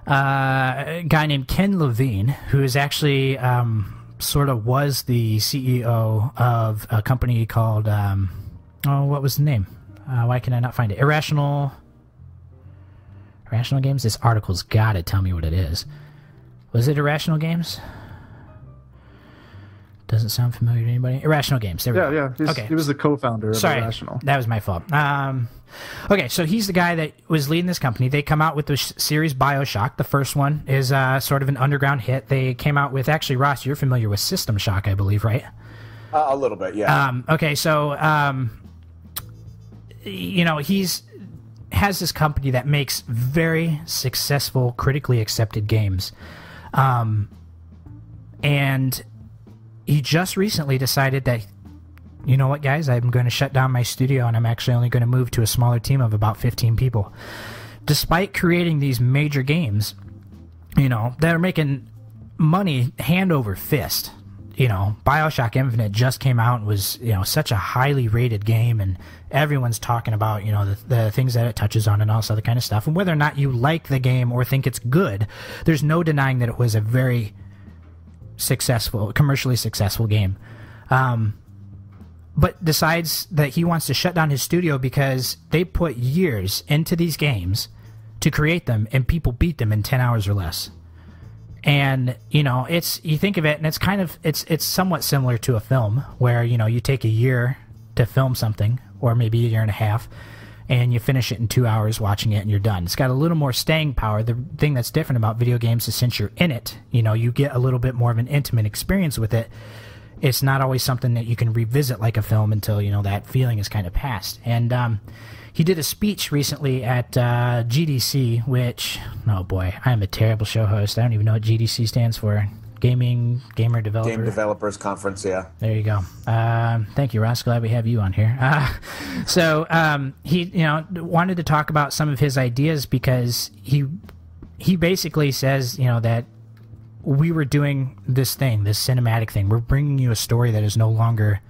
a guy named Ken Levine, who is actually sort of was the CEO of a company called, what was the name? Why can I not find it? Irrational Games? This article's got to tell me what it is. Was it Irrational Games? Doesn't sound familiar to anybody. Irrational Games. There we go. Yeah. Okay. He was the co-founder of Sorry, Irrational. that was my fault. Okay, so he's the guy that was leading this company. They come out with the series BioShock. The first one is sort of an underground hit. They came out with, actually, Ross, you're familiar with System Shock, I believe, right? A little bit, yeah. Okay, so, he's has this company that makes very successful, critically accepted games. And he just recently decided that, you know what, guys, I'm going to shut down my studio, and I'm actually only going to move to a smaller team of about 15 people. Despite creating these major games, that are making money hand over fist. BioShock Infinite just came out and was, such a highly rated game, and everyone's talking about, the things that it touches on and all this other kind of stuff. And whether or not you like the game or think it's good, there's no denying that it was a very commercially successful game. But decides that he wants to shut down his studio because they put years into these games to create them, and people beat them in 10 hours or less. And, you think of it, and it's somewhat similar to a film where, you take a year to film something, or maybe a year and a half, and you finish it in 2 hours watching it and you're done. It's got a little more staying power. The thing that's different about video games is since you're in it, you get a little bit more of an intimate experience with it. It's not always something that you can revisit like a film until, that feeling is kind of past. And he did a speech recently at GDC, which, oh boy, I am a terrible show host. I don't even know what GDC stands for. Gamer Developer. Game Developers Conference, yeah. There you go. Thank you, Ross. Glad we have you on here. So he, wanted to talk about some of his ideas, because he basically says, that we were doing this cinematic thing. We're bringing you a story that is no longer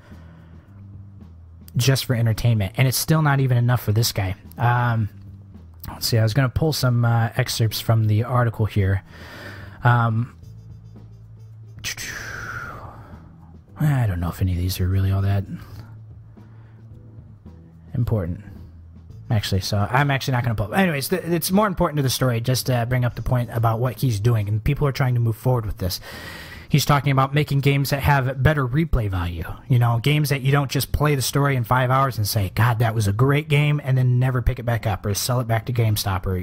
just for entertainment, and it's still not even enough for this guy. Let's see. I was going to pull some excerpts from the article here. I don't know if any of these are really all that important. Actually, so I'm actually not going to pull. Anyways, it's more important to the story just to bring up the point about what he's doing, and people are trying to move forward with this. He's talking about making games that have better replay value. Games that you don't just play the story in 5 hours and say, God, that was a great game, and then never pick it back up or sell it back to GameStop or,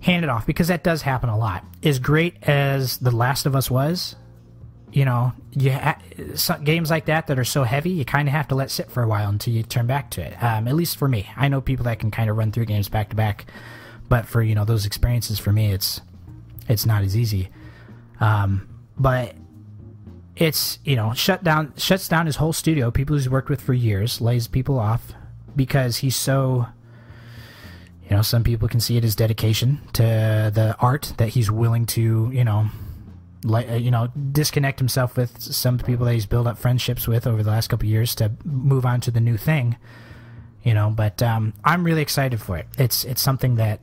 hand it off, because that does happen a lot. As great as The Last of Us was, some games like that are so heavy, you kind of have to let sit for a while until you turn back to it. At least for me. I know people that can kind of run through games back to back, but for, those experiences, for me, it's not as easy. But it's, shuts down his whole studio, people he's worked with for years, lays people off because he's so, some people can see it as dedication to the art that he's willing to, disconnect himself with some people that he's built up friendships with over the last couple of years to move on to the new thing, but I'm really excited for it. It's something that,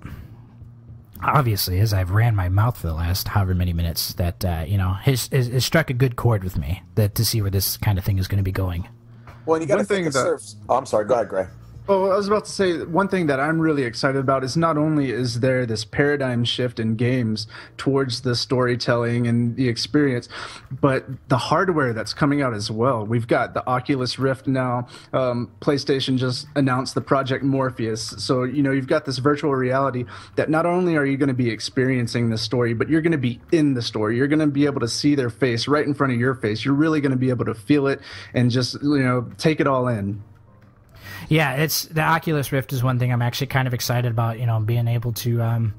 obviously, as I've ran my mouth for the last however many minutes, that, has struck a good chord with me, that to see where this kind of thing is going to be going. Well, and you got to think it serves... Oh, I'm sorry. Go ahead, Gray. Oh, I was about to say, one thing that I'm really excited about is not only is there this paradigm shift in games towards the storytelling and the experience, but the hardware that's coming out as well. We've got the Oculus Rift now. PlayStation just announced the Project Morpheus. So, you've got this virtual reality that not only are you going to be experiencing the story, but you're going to be in the story. You're going to be able to see their face right in front of your face. You're really going to be able to feel it and just, take it all in. Yeah, it's the Oculus Rift is one thing I'm actually kind of excited about, being able to,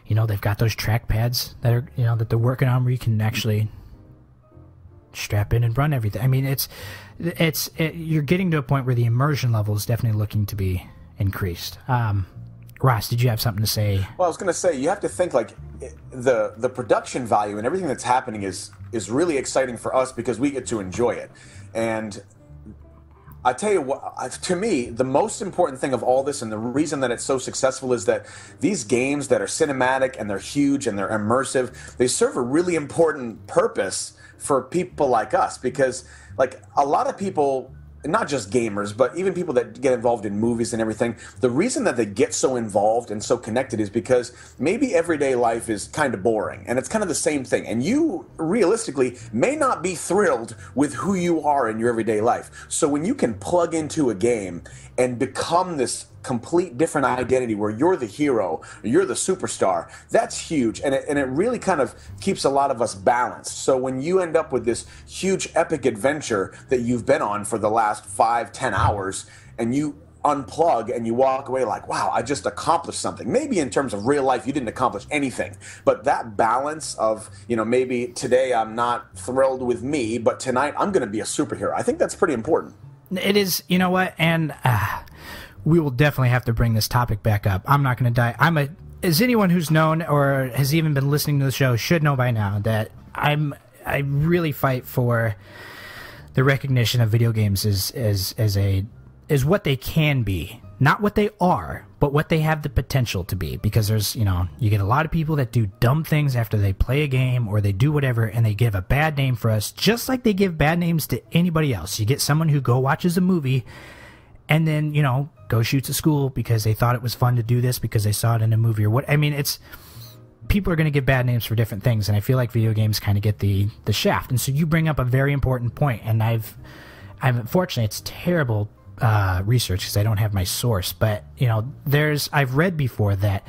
they've got those track pads that are, that they're working on where you can actually strap in and run everything. I mean, you're getting to a point where the immersion level is definitely looking to be increased. Ross, did you have something to say? Well, I was going to say, you have to think like the production value and everything that's happening is really exciting for us because we get to enjoy it. And I tell you what, to me, the most important thing of all this and the reason that it's so successful is that these games that are cinematic and they're huge and they're immersive, they serve a really important purpose for people like us, because like a lot of people, not just gamers, but even people that get involved in movies and everything, the reason that they get so involved and so connected is because maybe everyday life is kind of boring and it's kind of the same thing. And you realistically may not be thrilled with who you are in your everyday life. So when you can plug into a game and become this complete different identity where you're the hero, you're the superstar, that's huge. And it really kind of keeps a lot of us balanced. So when you end up with this huge epic adventure that you've been on for the last 5-10 hours and you unplug and you walk away like, wow, I just accomplished something. Maybe in terms of real life you didn't accomplish anything, but that balance of, you know, maybe today I'm not thrilled with me, but tonight I'm going to be a superhero. I think that's pretty important. It is, you know what, and we will definitely have to bring this topic back up. I'm not going to die. As anyone who's known or has even been listening to the show should know by now that I really fight for the recognition of video games as what they can be, not what they are, but what they have the potential to be. Because there's, you know, you get a lot of people that do dumb things after they play a game or they do whatever, and they give a bad name for us, just like they give bad names to anybody else. You get someone who watches a movie and then, you know, go shoots a school because they thought it was fun to do this because they saw it in a movie or what. I mean, people are going to give bad names for different things, and I feel like video games kind of get the shaft. And so you bring up a very important point, and I've unfortunately, it's terrible research because I don't have my source, but you know, I've read before that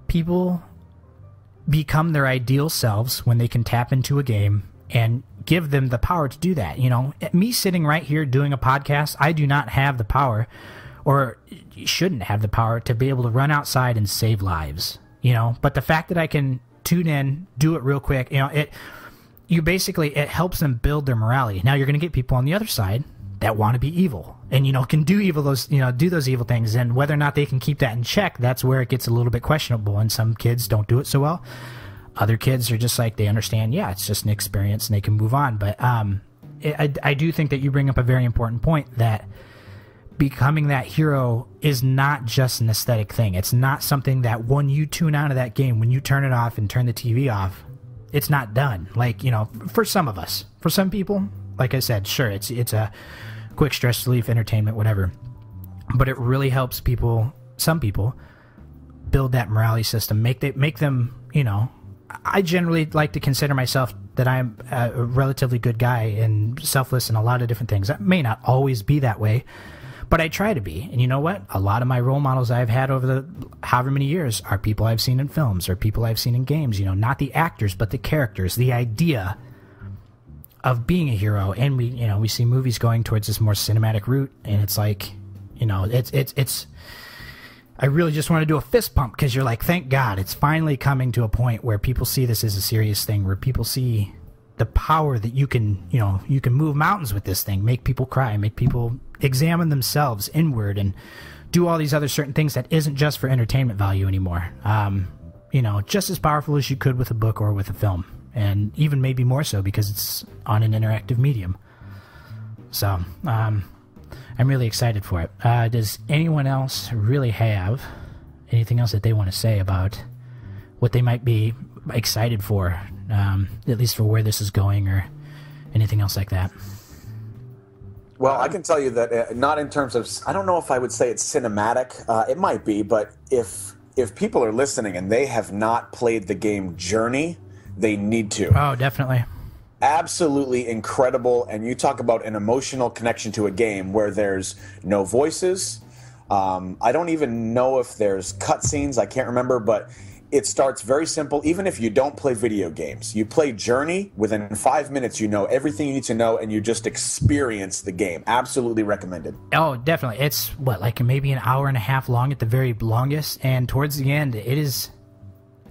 people become their ideal selves when they can tap into a game and give them the power to do that. You know, me sitting right here doing a podcast, I do not have the power, or shouldn't have the power, to be able to run outside and save lives, you know. But the fact that I can tune in, do it real quick, you know, it helps them build their morality. Now you're going to get people on the other side that want to be evil and, you know, can do those evil things, and whether or not they can keep that in check, that's where it gets a little bit questionable. And some kids don't do it so well. Other kids are just like, they understand, yeah, it's just an experience and they can move on. But I do think that you bring up a very important point, that becoming that hero is not just an aesthetic thing. It's not something that when you tune out of that game, when you turn it off and turn the TV off, it's not done. Like, you know, for some of us, for some people, like I said, sure, it's a quick stress relief, entertainment, whatever. But it really helps some people, build that morality system, make them, you know. I generally like to consider myself that I'm a relatively good guy and selfless in a lot of different things. That may not always be that way, but I try to be. And you know what? A lot of my role models I've had over the however many years are people I've seen in films or people I've seen in games. You know, not the actors, but the characters, the idea of being a hero. And we see movies going towards this more cinematic route, and it's like, you know, it's I really just want to do a fist pump, because you're like, thank God it's finally coming to a point where people see this as a serious thing, where people see the power that you can move mountains with this thing, make people cry, make people examine themselves inward, and do all these other certain things that isn't just for entertainment value anymore. You know, just as powerful as you could with a book or with a film, and even maybe more so because it's on an interactive medium. So, I'm really excited for it. Does anyone else really have anything else that they want to say about what they might be excited for, at least for where this is going, or anything else like that? Well, I can tell you that not in terms of, I don't know if I would say it's cinematic. It might be, but if people are listening and they have not played the game Journey, they need to. Oh, definitely. Absolutely incredible. And you talk about an emotional connection to a game where there's no voices. I don't even know if there's cutscenes. I can't remember, but it starts very simple. Even if you don't play video games, you play Journey, within 5 minutes you know everything you need to know, and you just experience the game. Absolutely recommended. Oh, definitely. It's like maybe an hour and a half long at the very longest, and towards the end it is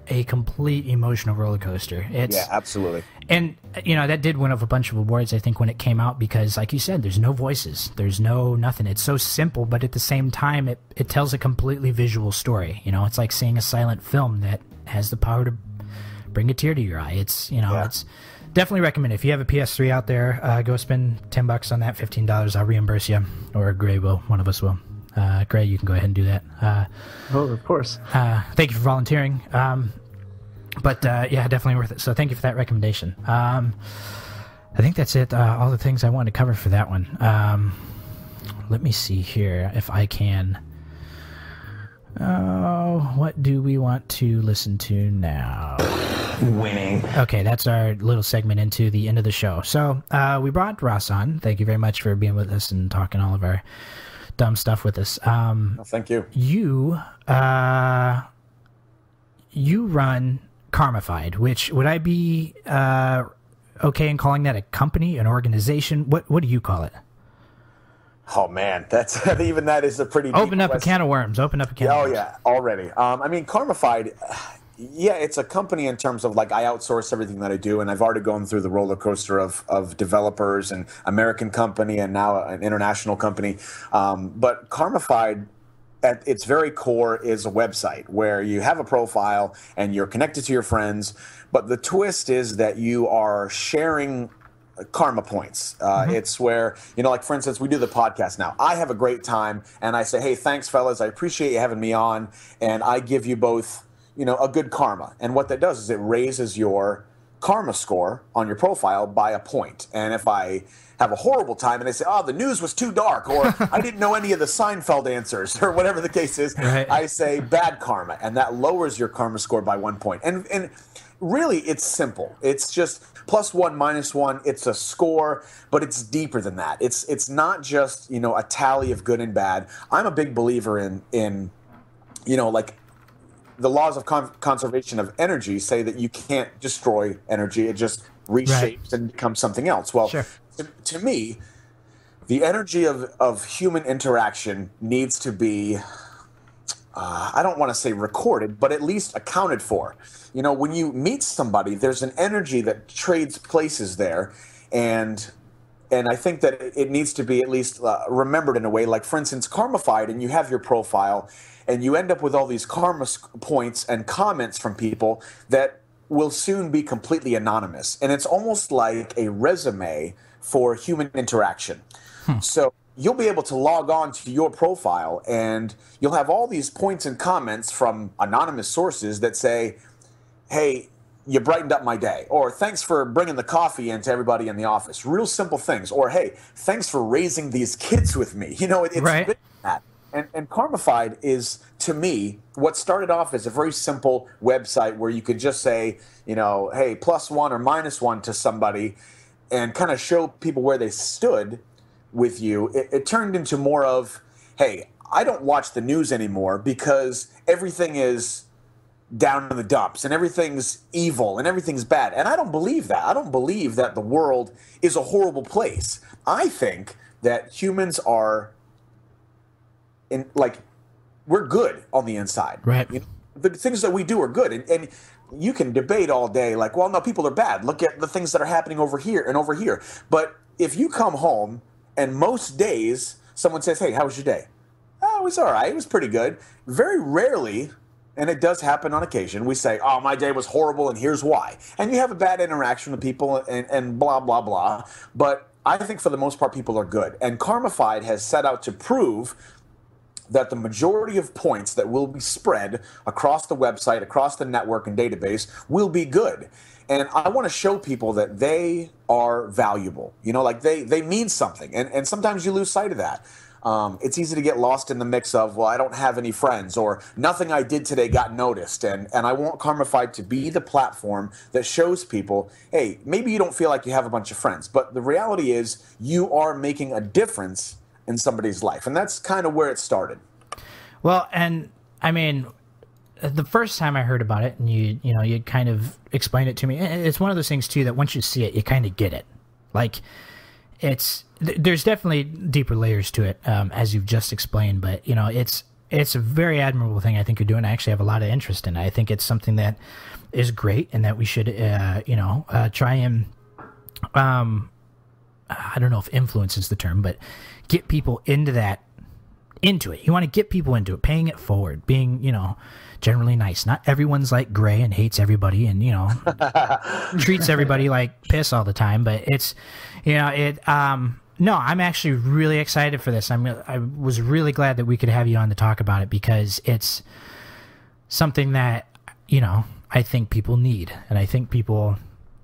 a complete emotional roller coaster. Yeah, absolutely. And, you know, that did win up a bunch of awards, I think, when it came out because, like you said, there's no voices. There's no nothing. It's so simple, but at the same time, it tells a completely visual story. You know, it's like seeing a silent film that has the power to bring a tear to your eye. It's, you know, it's definitely recommend it. If you have a PS3 out there, go spend $10 on that, $15. I'll reimburse you. Or Gray will. One of us will. Gray, you can go ahead and do that. Oh, of course. Thank you for volunteering. But yeah, definitely worth it. So thank you for that recommendation. I think that's it. All the things I wanted to cover for that one. Let me see here if I can. Oh, what do we want to listen to now? Winning. Okay, that's our little segment into the end of the show. So we brought Ross on. Thank you very much for being with us and talking all of our dumb stuff with us. Well, thank you. You run Karmified, which would I be okay in calling that a company, an organization? What do you call it? Oh man, that's even that is a pretty Open deep up question. a can of worms. Open up a can. Oh of worms. yeah, already. I mean, Karmified. Yeah, it's a company in terms of like I outsource everything that I do, and I've already gone through the roller coaster of developers and American company and now an international company. But Karmified, at its very core, is a website where you have a profile and you're connected to your friends. But the twist is that you are sharing karma points. It's where, you know, like for instance, we do the podcast now. I have a great time and I say, hey, thanks fellas. I appreciate you having me on. And I give you both, you know, a good karma. And what that does is it raises your karma score on your profile by a point. And if I have a horrible time and they say, oh, the news was too dark, or I didn't know any of the Seinfeld answers, or whatever the case is, Right. I say bad karma, and that lowers your karma score by 1 point. And really, it's simple. It's just +1, -1. It's a score, but it's deeper than that. It's not just, you know, a tally of good and bad. I'm a big believer in you know, like the laws of conservation of energy say that you can't destroy energy. It just reshapes and becomes something else. Well, Sure. to me, the energy of human interaction needs to be, I don't want to say recorded, but at least accounted for. You know, when you meet somebody, there's an energy that trades places there, and I think that it needs to be at least remembered in a way. Like, for instance, Karmified, and you have your profile, and you end up with all these karma points and comments from people that will soon be completely anonymous. And it's almost like a resume for human interaction. So you'll be able to log on to your profile, and you'll have all these points and comments from anonymous sources that say, hey, you brightened up my day, or thanks for bringing the coffee in to everybody in the office. Real simple things. Or, hey, thanks for raising these kids with me. You know, it's Right. been that. And Karmified is, to me, what started off as a very simple website where you could just say, you know, hey, +1 or -1 to somebody and kind of show people where they stood with you. It turned into more of, hey, I don't watch the news anymore because everything is down in the dumps and everything's evil and everything's bad. And I don't believe that. I don't believe that the world is a horrible place. I think that humans are we're good on the inside. Right. You know, the things that we do are good. And you can debate all day like, well, no, people are bad. Look at the things that are happening over here and over here. But if you come home and most days someone says, hey, how was your day? Oh, it was all right. It was pretty good. Very rarely, and it does happen on occasion, we say, oh, my day was horrible and here's why. And you have a bad interaction with people and blah, blah, blah. But I think for the most part, people are good. And Karmified has set out to prove that the majority of points that will be spread across the website, across the network and database will be good. And I want to show people that they are valuable. You know, like they mean something. And sometimes you lose sight of that. It's easy to get lost in the mix of, well, I don't have any friends, or nothing I did today got noticed. And I want Karmified to be the platform that shows people, hey, maybe you don't feel like you have a bunch of friends, but the reality is you are making a difference in somebody's life. And that's kind of where it started. Well, and I mean, the first time I heard about it, and you kind of explained it to me, it's one of those things too that once you see it, you kind of get it. Like, there's definitely deeper layers to it, as you've just explained. But you know, it's it's a very admirable thing I think you're doing. I actually have a lot of interest in it. I think it's something that is great and that we should, try and, I don't know if influence is the term, but get people into it. You want to get people into it, paying it forward, being, generally nice. Not everyone's like Gray and hates everybody and, treats everybody like piss all the time, but it's, no, I'm actually really excited for this. I was really glad that we could have you on to talk about it because it's something that, I think people need. And I think people,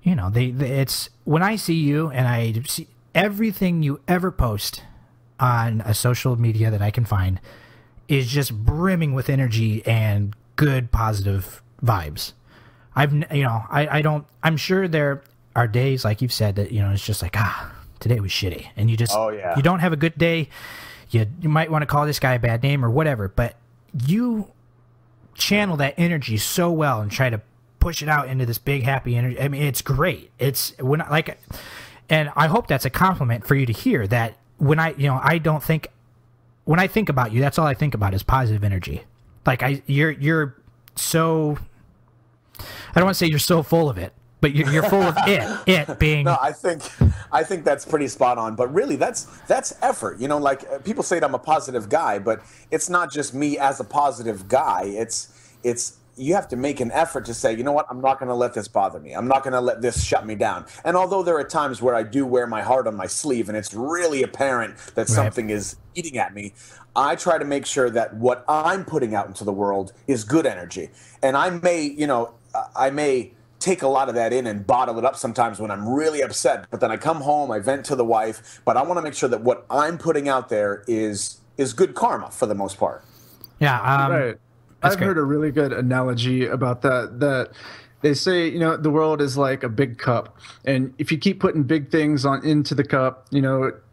it's when I see you and I see everything you ever post on a social media that I can find is just brimming with energy and good positive vibes. I'm sure there are days, like you've said, that, it's just like, today was shitty. And you just, you don't have a good day. You might want to call this guy a bad name or whatever, but you channel that energy so well and try to push it out into this big happy energy. I mean, it's great. It's and I hope that's a compliment for you to hear that when I think about you, that's all I think about is positive energy. Like you're so, I don't want to say you're so full of it, but you're full of it being. No, I think that's pretty spot on. But really, that's effort. Like people say that I'm a positive guy, but it's not just me as a positive guy. It's you have to make an effort to say, you know what, I'm not going to let this bother me. I'm not going to let this shut me down. And although there are times where I do wear my heart on my sleeve and it's really apparent that something is eating at me, I try to make sure that what I'm putting out into the world is good energy. And I may take a lot of that in and bottle it up sometimes when I'm really upset. But then I come home, I vent to the wife. But I want to make sure that what I'm putting out there is good karma for the most part. Yeah. Right. I've heard a really good analogy about that they say, the world is like a big cup. And if you keep putting big things into the cup,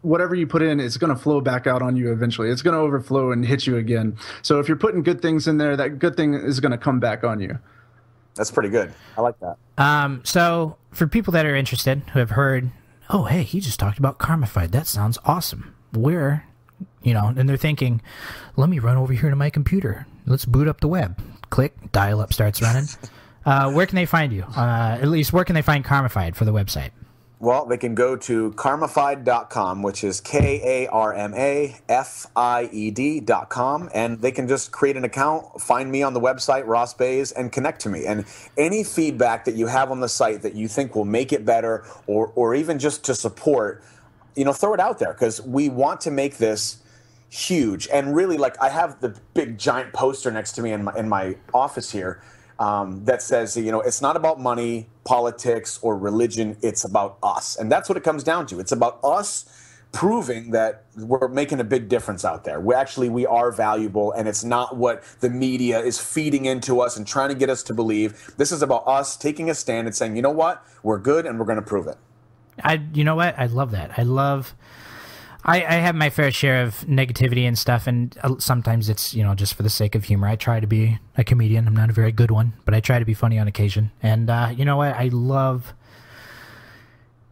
whatever you put in, it's going to flow back out on you eventually. It's going to overflow and hit you again. So if you're putting good things in there, that good thing is going to come back on you. That's pretty good. I like that. So for people that are interested, who have heard, oh, hey, he just talked about Karmified. That sounds awesome. Where, and they're thinking, let me run over here to my computer. Let's boot up the web. Click, dial-up starts running. Where can they find you? At least, where can they find Karmified for the website? Well, they can go to karmified.com, which is KARMAFIED.com, and they can just create an account, find me on the website, Ross Bays, and connect to me. And any feedback that you have on the site that you think will make it better or even just to support, throw it out there, because we want to make this huge. And really, like, I have the big giant poster next to me in my office here that says, it's not about money, politics, or religion. It's about us. And that's what it comes down to. It's about us proving that we're making a big difference out there. We are valuable, and it's not what the media is feeding into us and trying to get us to believe. This is about us taking a stand and saying, you know what, we're good, and we're going to prove it. You know what? I love that. I have my fair share of negativity and stuff, and sometimes it's, just for the sake of humor. I try to be a comedian. I'm not a very good one, but I try to be funny on occasion. And you know what? I love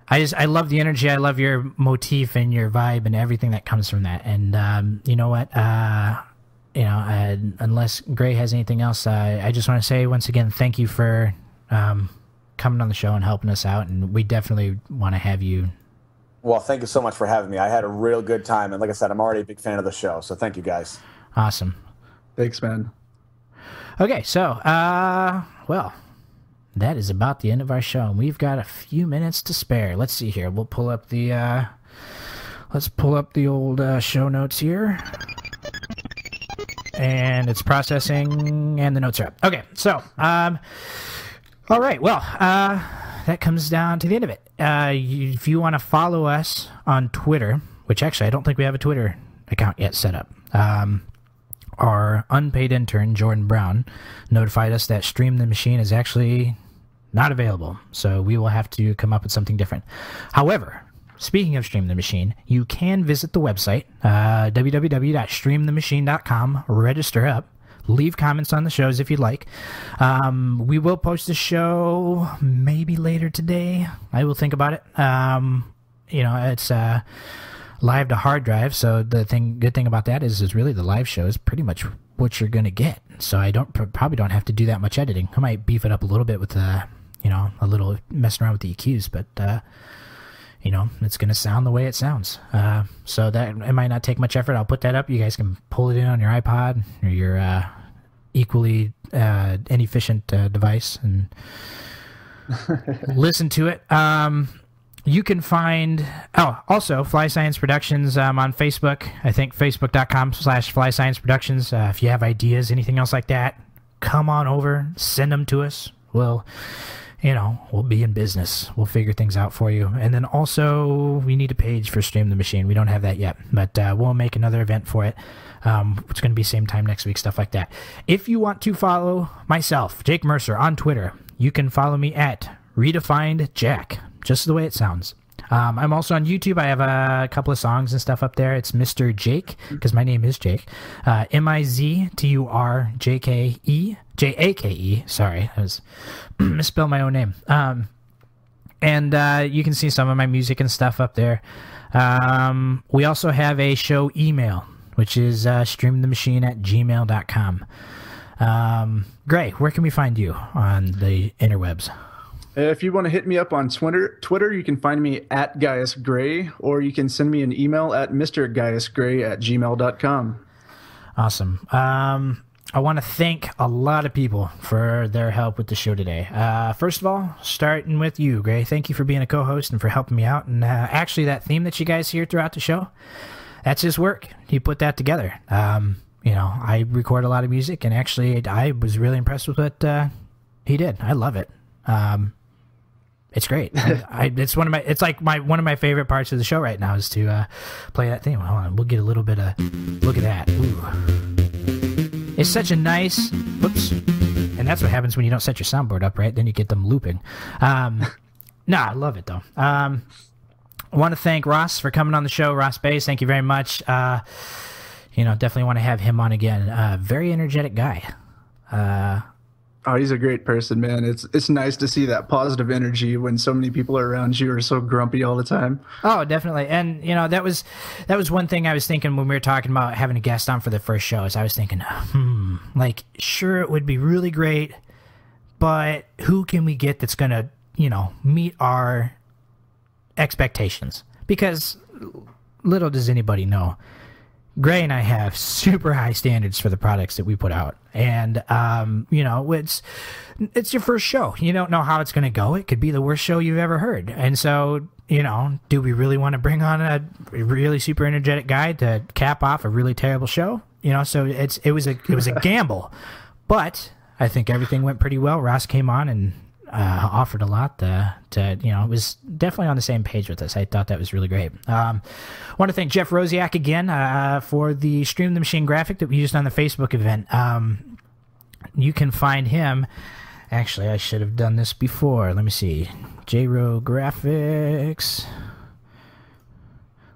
the energy. I love your motif and your vibe and everything that comes from that. And you know what? Unless Gray has anything else, I just want to say once again, thank you for coming on the show and helping us out. And we definitely want to have you. Well, thank you so much for having me. I had a real good time. And like I said, I'm already a big fan of the show. So thank you, guys. Awesome. Thanks, man. Okay, so, well, that is about the end of our show. And we've got a few minutes to spare. Let's see here. We'll pull up the, old show notes here. And it's processing, and the notes are up. Okay, so, all right, well, that comes down to the end of it. If you want to follow us on Twitter, which actually I don't think we have a Twitter account yet set up, our unpaid intern, Jordan Brown, notified us that Stream the Machine is actually not available, so we will have to come up with something different. However, speaking of Stream the Machine, you can visit the website, www.streamthemachine.com, register up, leave comments on the shows if you'd like. We will post the show maybe later today. I will think about it. It's live to hard drive, so the good thing about that is really the live show is pretty much what you're gonna get. So I probably don't have to do that much editing. I might beef it up a little bit with a little messing around with the EQs, but it's gonna sound the way it sounds. So that it might not take much effort. I'll put that up. You guys can pull it in on your iPod or your equally inefficient device and listen to it. You can find, also Fly Science Productions on Facebook. I think facebook.com/Fly Science Productions. If you have ideas, anything else like that, come on over, send them to us. We'll be in business. We'll figure things out for you. And then also, we need a page for Stream the Machine. We don't have that yet, but we'll make another event for it. It's going to be same time next week, stuff like that. If you want to follow myself, Jake Mercer, on Twitter, you can follow me at Redefined Jack, just the way it sounds. I'm also on YouTube. I have a couple of songs and stuff up there. It's Mr. Jake, because my name is Jake. MIZTURJAKE. Sorry, I was misspelled my own name. And you can see some of my music and stuff up there. We also have a show email, which is streamthemachine@gmail.com. Gray, where can we find you on the interwebs? If you want to hit me up on Twitter, you can find me at Gaius Gray, or you can send me an email at mrgaiusgray@gmail.com. Awesome. I want to thank a lot of people for their help with the show today. First of all, starting with you, Gray. Thank you for being a co-host and for helping me out. And actually, that theme that you guys hear throughout the show, that's his work. He put that together. I record a lot of music, and actually, I was really impressed with what he did. I love it. It's great. It's one of my favorite parts of the show right now is to play that theme. Hold on, we'll get a little bit of look at that. Ooh. It's such a nice. Whoops. And that's what happens when you don't set your soundboard up right. Then you get them looping. I love it though. I want to thank Ross for coming on the show. Ross Bass, thank you very much. Definitely want to have him on again. Very energetic guy. Oh, he's a great person, man. It's nice to see that positive energy when so many people around you are so grumpy all the time. Oh, definitely. And that was one thing I was thinking when we were talking about having a guest on for the first show. Is I was thinking, sure, it would be really great, but who can we get that's gonna meet our expectations? Because little does anybody know, Gray and I have super high standards for the products that we put out. And, it's your first show. You don't know how it's going to go. It could be the worst show you've ever heard. And so, do we really want to bring on a really super energetic guy to cap off a really terrible show? So it was a gamble. But I think everything went pretty well. Ross came on and offered a lot it was definitely on the same page with us. I thought that was really great. I want to thank Jeff Rosiak again for the Stream the Machine graphic that we used on the Facebook event. You can find him. Actually, I should have done this before. Let me see. JRO Graphics.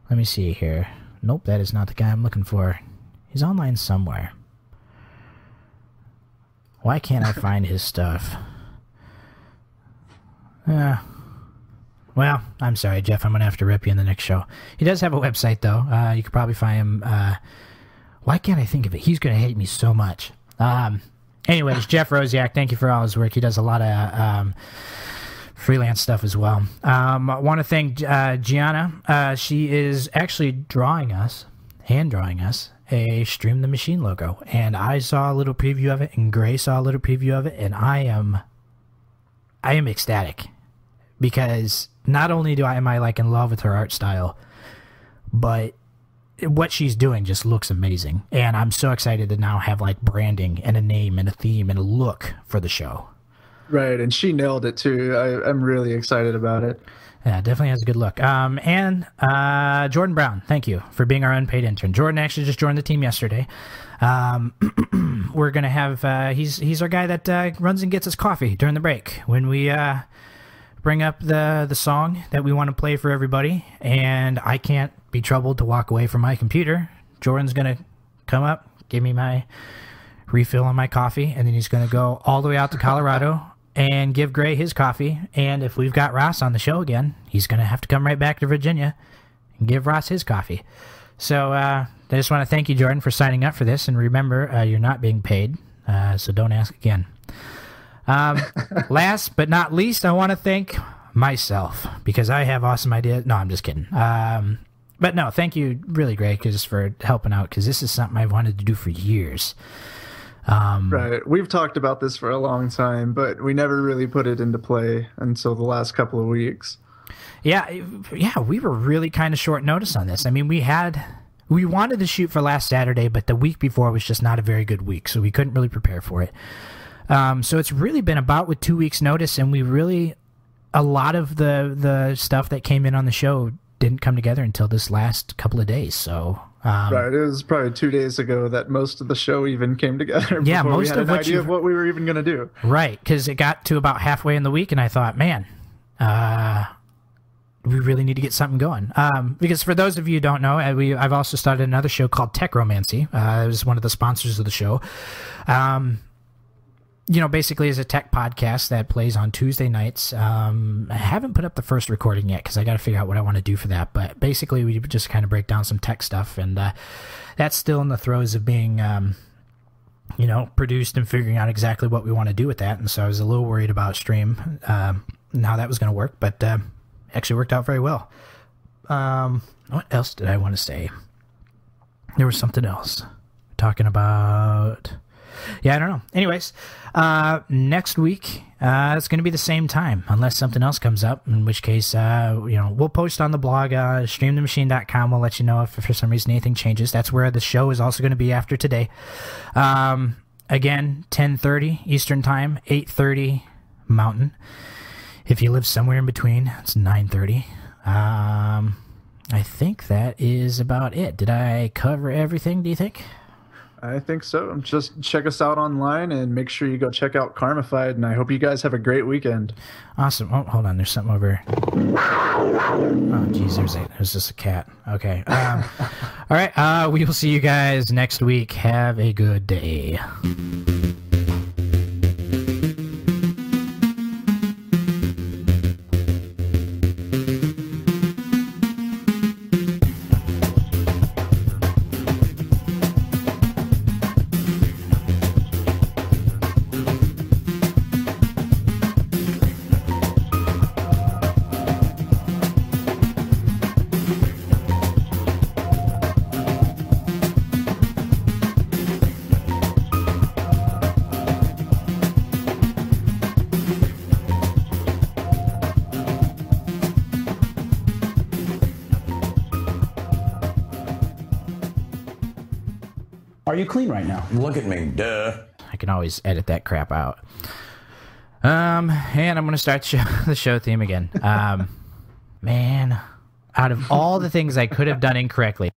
Let me see here. Nope, that is not the guy I'm looking for. He's online somewhere. Why can't I find his stuff? Well, I'm sorry, Jeff. I'm going to have to rip you in the next show. He does have a website, though. You could probably find him. Why can't I think of it? He's going to hate me so much. Anyways, Jeff Rosiak, thank you for all his work. He does a lot of freelance stuff as well. I want to thank Gianna. She is actually hand drawing us, a Stream the Machine logo. And I saw a little preview of it, and Gray saw a little preview of it, and I am ecstatic. Because not only am I in love with her art style, but what she's doing just looks amazing. And I'm so excited to now have branding and a name and a theme and a look for the show. Right, and she nailed it too. I'm really excited about it. Yeah, definitely has a good look. And Jordan Brown, thank you for being our unpaid intern. Jordan actually just joined the team yesterday. We're gonna have he's our guy that runs and gets us coffee during the break when we bring up the song that we want to play for everybody, and I can't be troubled to walk away from my computer. Jordan's gonna come up, give me my refill on my coffee, and then he's gonna go all the way out to Colorado and give Gray his coffee. And if we've got Ross on the show again, he's gonna have to come right back to Virginia and give Ross his coffee. So I just want to thank you, Jordan, for signing up for this. And remember, you're not being paid, so don't ask again. Last but not least, I want to thank myself because I have awesome ideas. No, I'm just kidding. But no, thank you, really, Greg, just for helping out because this is something I've wanted to do for years. Right. We've talked about this for a long time, but we never really put it into play until the last couple of weeks. Yeah, we were really kind of short notice on this. I mean, we wanted to shoot for last Saturday, but the week before was just not a very good week, so we couldn't really prepare for it. So it's really been about with 2 weeks' notice, and a lot of the stuff that came in on the show didn't come together until this last couple of days. So right, it was probably 2 days ago that most of the show even came together. Yeah, before most we had of an what idea of what we were even going to do. Right, because it got to about halfway in the week, and I thought, man, we really need to get something going. Because for those of you who don't know, I've also started another show called Tech Romancy. It was one of the sponsors of the show. Basically is a tech podcast that plays on Tuesday nights. I haven't put up the first recording yet because I got to figure out what I want to do for that. But basically, we just kind of break down some tech stuff, and that's still in the throes of being, produced and figuring out exactly what we want to do with that. And so I was a little worried about stream and how that was going to work, but actually worked out very well. What else did I want to say? There was something else talking about. Yeah, I don't know. Anyways, next week, it's going to be the same time, unless something else comes up, in which case, we'll post on the blog, streamthemachine.com. We'll let you know if for some reason anything changes. That's where the show is also going to be after today. Again, 10:30 Eastern Time, 8:30 Mountain. If you live somewhere in between, it's 9:30. I think that is about it. Did I cover everything, do you think? I think so. Just check us out online and make sure you go check out Karmified, and I hope you guys have a great weekend. Awesome. Oh, hold on. There's something over. Oh, geez. There's just a cat. Okay. All right. We will see you guys next week. Have a good day. Are you clean right now? Look at me, duh. I can always edit that crap out. And I'm going to start the show theme again. Man, out of all the things I could have done incorrectly,